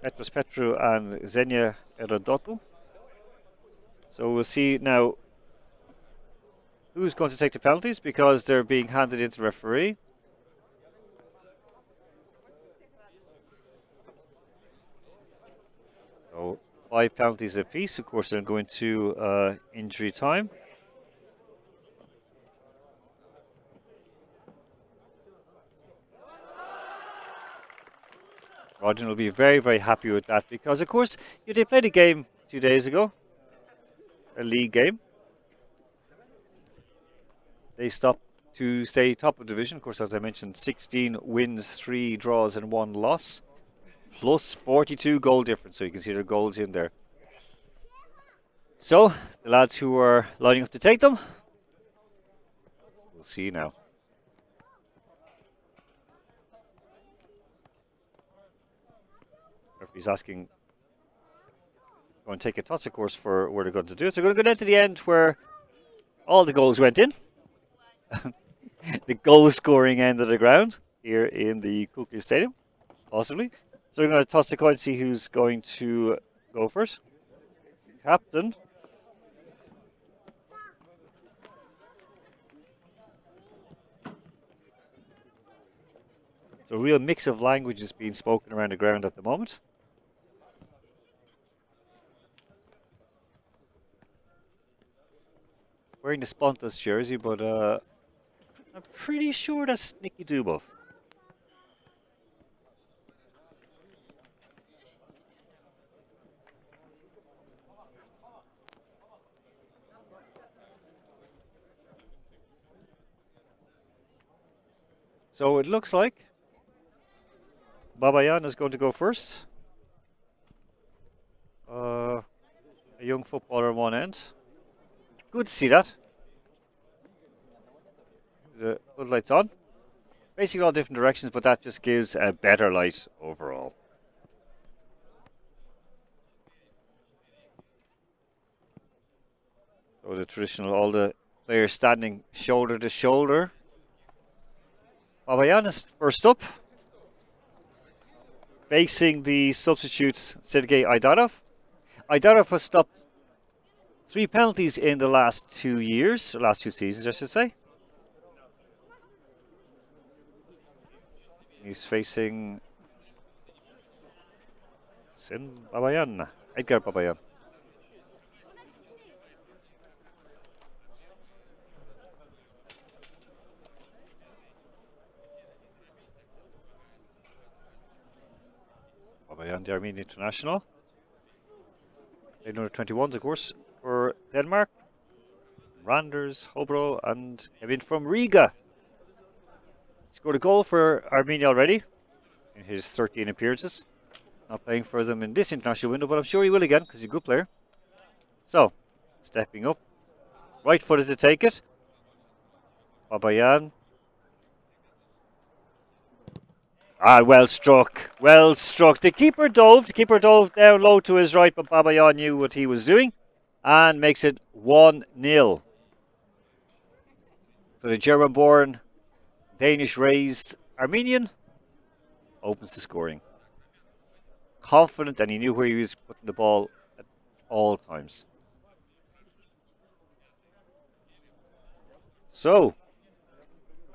Petros Petru and Xenia Erodotou. So we'll see now who's going to take the penalties, because they're being handed into the referee. So 5 penalties apiece. Of course, they're going to injury time. Rodin will be very, very happy with that, because, of course, they played a game 2 days ago, a league game. They stopped to stay top of the division. Of course, as I mentioned, 16 wins, 3 draws and 1 loss, plus 42 goal difference. So you can see their goals in there. So the lads who are lining up to take them, we'll see now. Referee's asking, going to take a toss, of course, for where they're going to do it. So we're going to go down to the end where all the goals went in. The goal scoring end of the ground here in the Kukli Stadium, possibly. So we're going to toss the coin to see who's going to go first. Captain So a real mix of languages being spoken around the ground at the moment. Wearing the Spontas jersey, but I'm pretty sure that's Nicky Dubov. So it looks like Babayan is going to go first. A young footballer on one end. Good to see that. The floodlights on. Basically all different directions, but that just gives a better light overall. So the traditional, all the players standing shoulder to shoulder. Babayan is first up. Facing the substitutes Sergei Aidarov. Aidarov has stopped 3 penalties in the last 2 years, or last 2 seasons, I should say. He's facing Babayan, Edgar Babayan. Babayan, the Armenian international. Played under 21s, of course, for Denmark. Randers, Hobro, and Kevin from Riga. Scored a goal for Armenia already in his 13 appearances. Not playing for them in this international window, but I'm sure he will again because he's a good player. So, stepping up. Right footed to take it. Babayan. Well struck. Well struck. The keeper dove. The keeper dove down low to his right, but Babayan knew what he was doing and makes it 1-0. So the German-born, Danish-raised Armenian opens the scoring. Confident, and he knew where he was putting the ball at all times. So,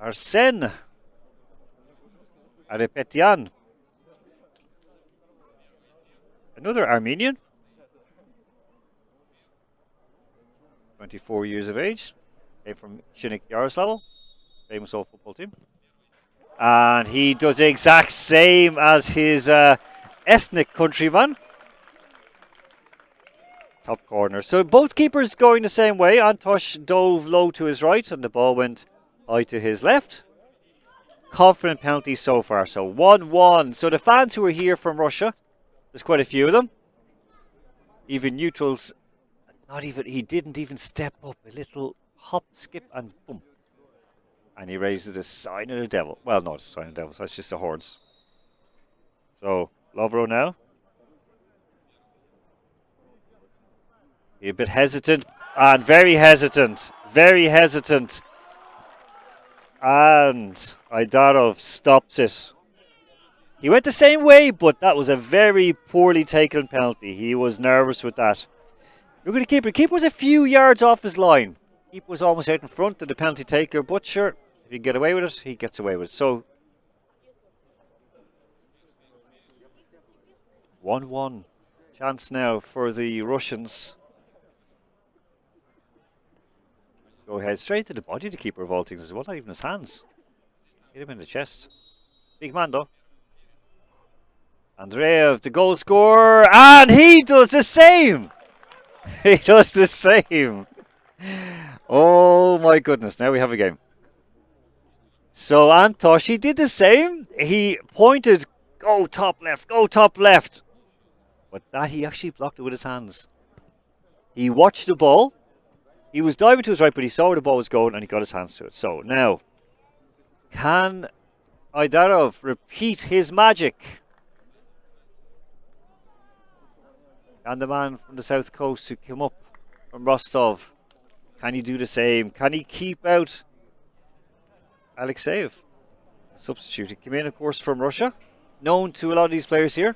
Arsene Arepetian, another Armenian, 24 years of age, came from Shinik Yaroslavl, famous old football team. And he does the exact same as his ethnic countryman. Top corner. So both keepers going the same way. Antosh dove low to his right and the ball went high to his left. Confident penalty so far. So 1-1. So the fans who are here from Russia, there's quite a few of them. Even neutrals, he didn't even step up. A little hop, skip and boom. And he raises the sign of the devil. Well, not a sign of the devil, so it's just the horns. So, Lovro now. A bit hesitant, and very hesitant. Very hesitant. And Aidarov stops it. He went the same way, but that was a very poorly taken penalty. He was nervous with that. Look at the keeper. The keeper was a few yards off his line. The keeper was almost out in front of the penalty taker, but sure, if he can get away with it, he gets away with it. So, 1-1. Chance now for the Russians. Go ahead, straight to the body of the keeper of all things as well, not even his hands. Hit him in the chest. Big man though. Andreev, the goal scorer, and he does the same! He does the same! Oh my goodness, now we have a game. So Antosh, he did the same. He pointed, go top left, go top left. But that he actually blocked it with his hands. He watched the ball. He was diving to his right, but he saw where the ball was going and he got his hands to it. So now, can Aidarov repeat his magic? And the man from the south coast who came up from Rostov, can he do the same? Can he keep out Alexeyev? Substitute. He came in, of course, from Russia. Known to a lot of these players here.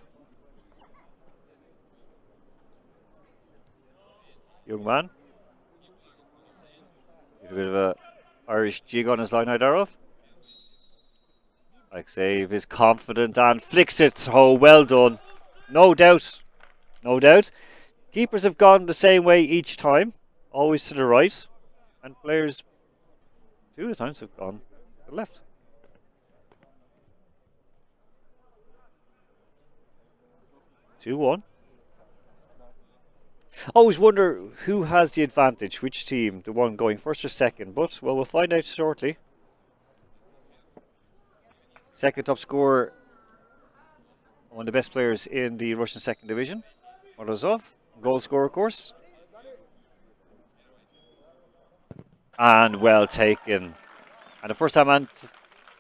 Young man. A bit of a Irish jig on his line, Aidarov. Alexeyev is confident and flicks it. Oh, well done. No doubt. No doubt. Keepers have gone the same way each time, always to the right. And players, two of the times, have gone to the left. Two-one. Always wonder who has the advantage, which team, the one going first or second. But, well, we'll find out shortly. Second top scorer, one of the best players in the Russian second division, Morozov. Goal scorer, of course. And well taken. And the first time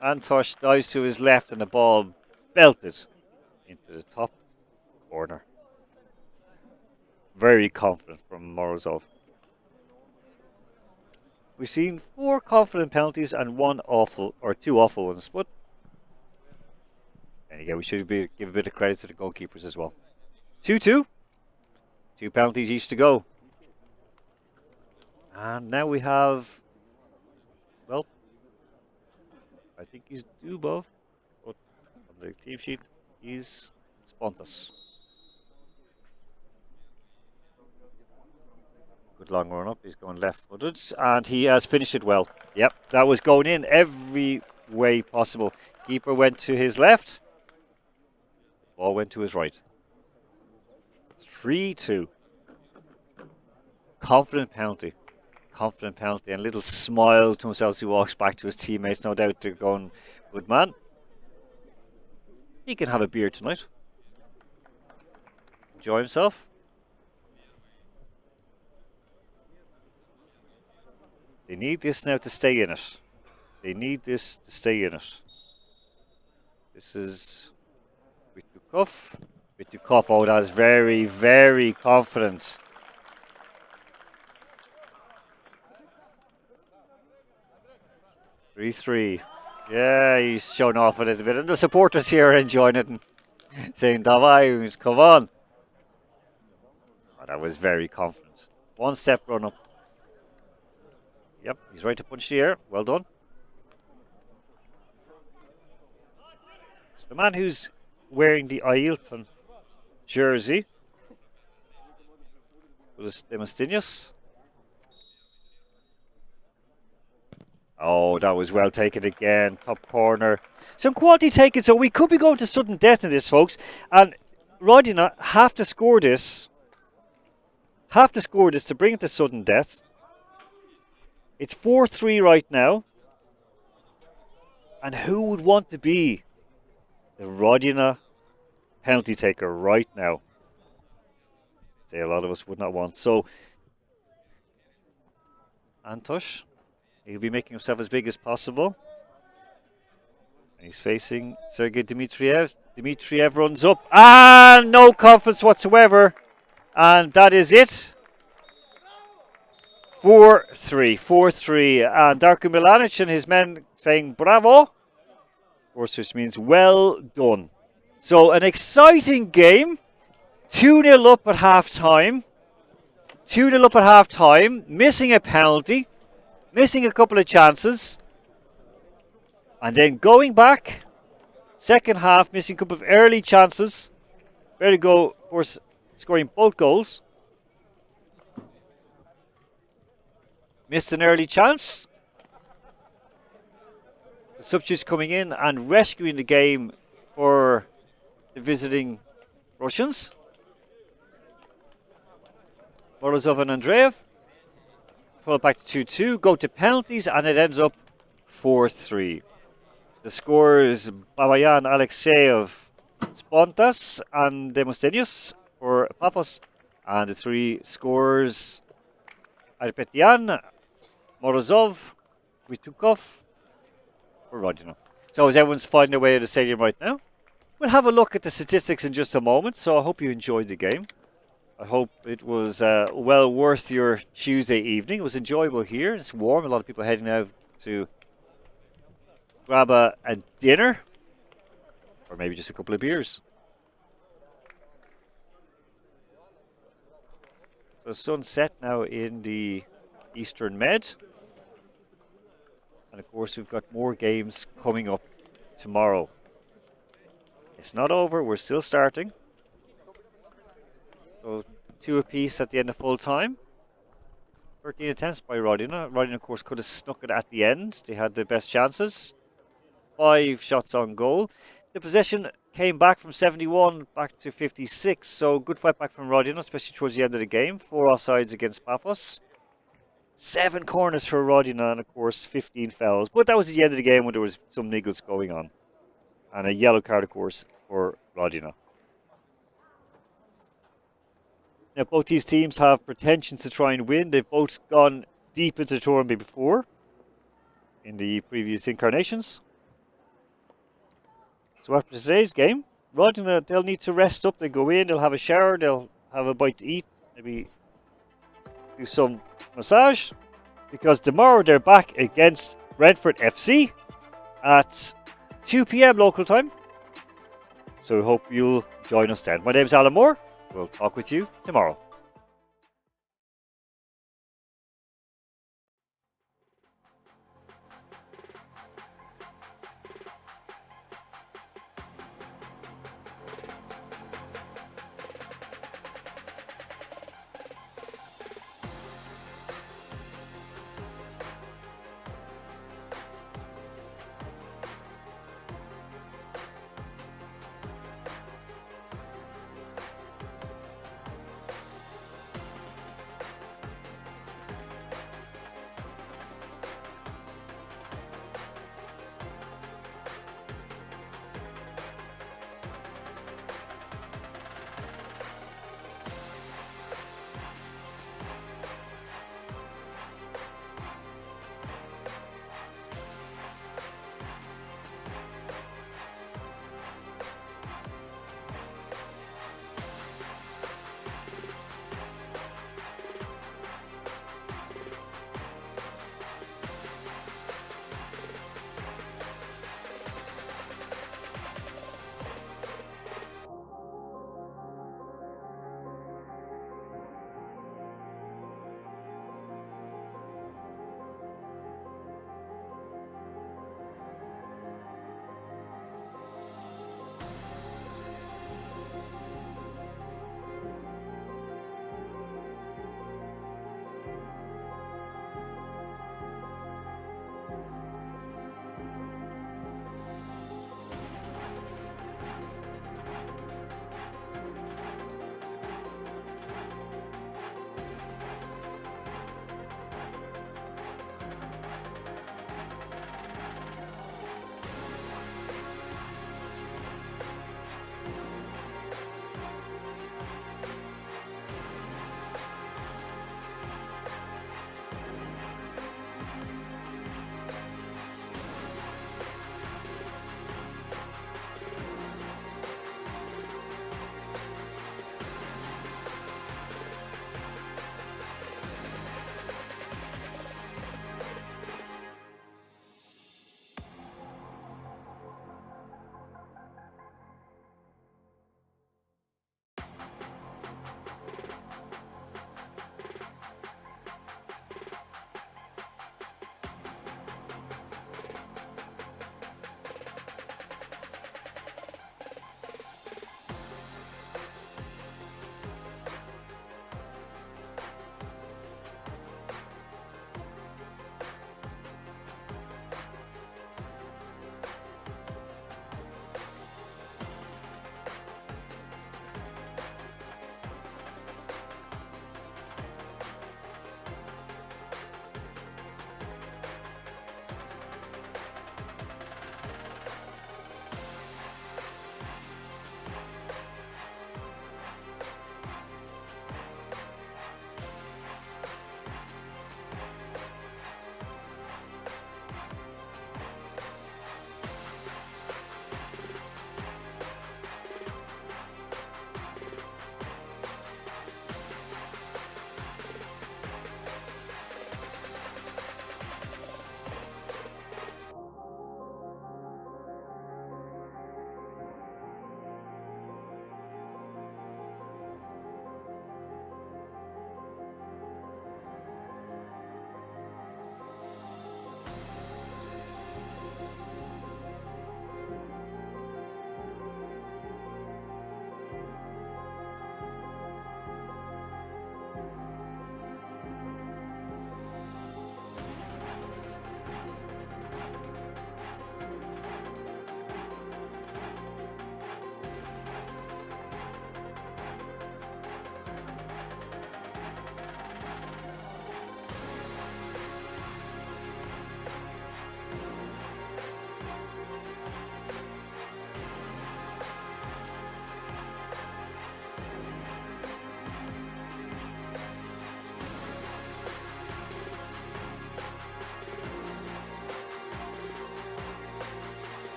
Antosh dives to his left and the ball belted into the top corner. Very confident from Morozov. We've seen 4 confident penalties and 1 awful, or 2 awful ones. But and again, we should give a bit of credit to the goalkeepers as well. 2-2. 2 penalties each to go. And now we have, well, I think he's Dubov, but on the team sheet, he's Spontas. Good long run up, he's going left-footed, and he has finished it well. Yep, that was going in every way possible. Keeper went to his left, ball went to his right. 3-2. Confident penalty. Confident penalty, and a little smile to himself as he walks back to his teammates. No doubt they're going, good man. He can have a beer tonight. Enjoy himself. They need this now to stay in it. They need this to stay in it. This is Vitukov. Vitukov, oh, that's very, very confident. Three. Yeah, he's shown off a little bit. And the supporters here are enjoying it and saying, Davai, come on. Oh, that was very confident. 1 step run up. Yep, he's right to punch the air. Well done. So the man who's wearing the Ailton jersey was Demostinius. Oh, that was well taken again. Top corner. Some quality taken, so we could be going to sudden death in this, folks. And Rodina have to score this. Have to score this to bring it to sudden death. It's 4-3 right now. And who would want to be the Rodina penalty taker right now? Say a lot of us would not want. So, Antosh, he'll be making himself as big as possible. And he's facing Sergei Dmitriev. Dmitriev runs up. And no confidence whatsoever. And that is it. 4-3. And Darko Milanic and his men saying bravo. Of course, which means well done. So an exciting game. 2-0 up at half time. 2-0 up at half time. Missing a penalty. Missing a couple of chances. And then going back. Second half, missing a couple of early chances. Better go, of course, scoring both goals. Missed an early chance. The substitutes coming in and rescuing the game for the visiting Russians. Morozov and Andreev. Pull it back to 2-2. Go to penalties and it ends up 4-3. The scorers Babayan, Alexeyev, Spontas and Demostenius for Pafos. And the 3 scorers Arpetian, Morozov, Vitukov for Rodina. So as everyone's finding their way to the stadium right now, we'll have a look at the statistics in just a moment. So I hope you enjoyed the game. I hope it was well worth your Tuesday evening. It was enjoyable here. It's warm. A lot of people heading out to grab a dinner or maybe just a couple of beers. So sunset now in the Eastern Med. And of course we've got more games coming up tomorrow. It's not over. We're still starting. So 2 apiece at the end of full time. 13 attempts by Rodina. Rodina, of course, could have snuck it at the end. They had the best chances. 5 shots on goal. The possession came back from 71 back to 56. So good fight back from Rodina, especially towards the end of the game. 4 offsides against Pafos. 7 corners for Rodina, and of course 15 fouls. But that was the end of the game when there was some niggles going on. And a yellow card, of course, for Rodina. Now, both these teams have pretensions to try and win. They've both gone deep into the tournament before in the previous incarnations. So after today's game, Rodina, they'll need to rest up. They go in, they'll have a shower, they'll have a bite to eat, maybe do some massage, because tomorrow they're back against Brentford FC at 2 p.m. local time. So I hope you'll join us then. My name's Alan Moore. We'll talk with you tomorrow.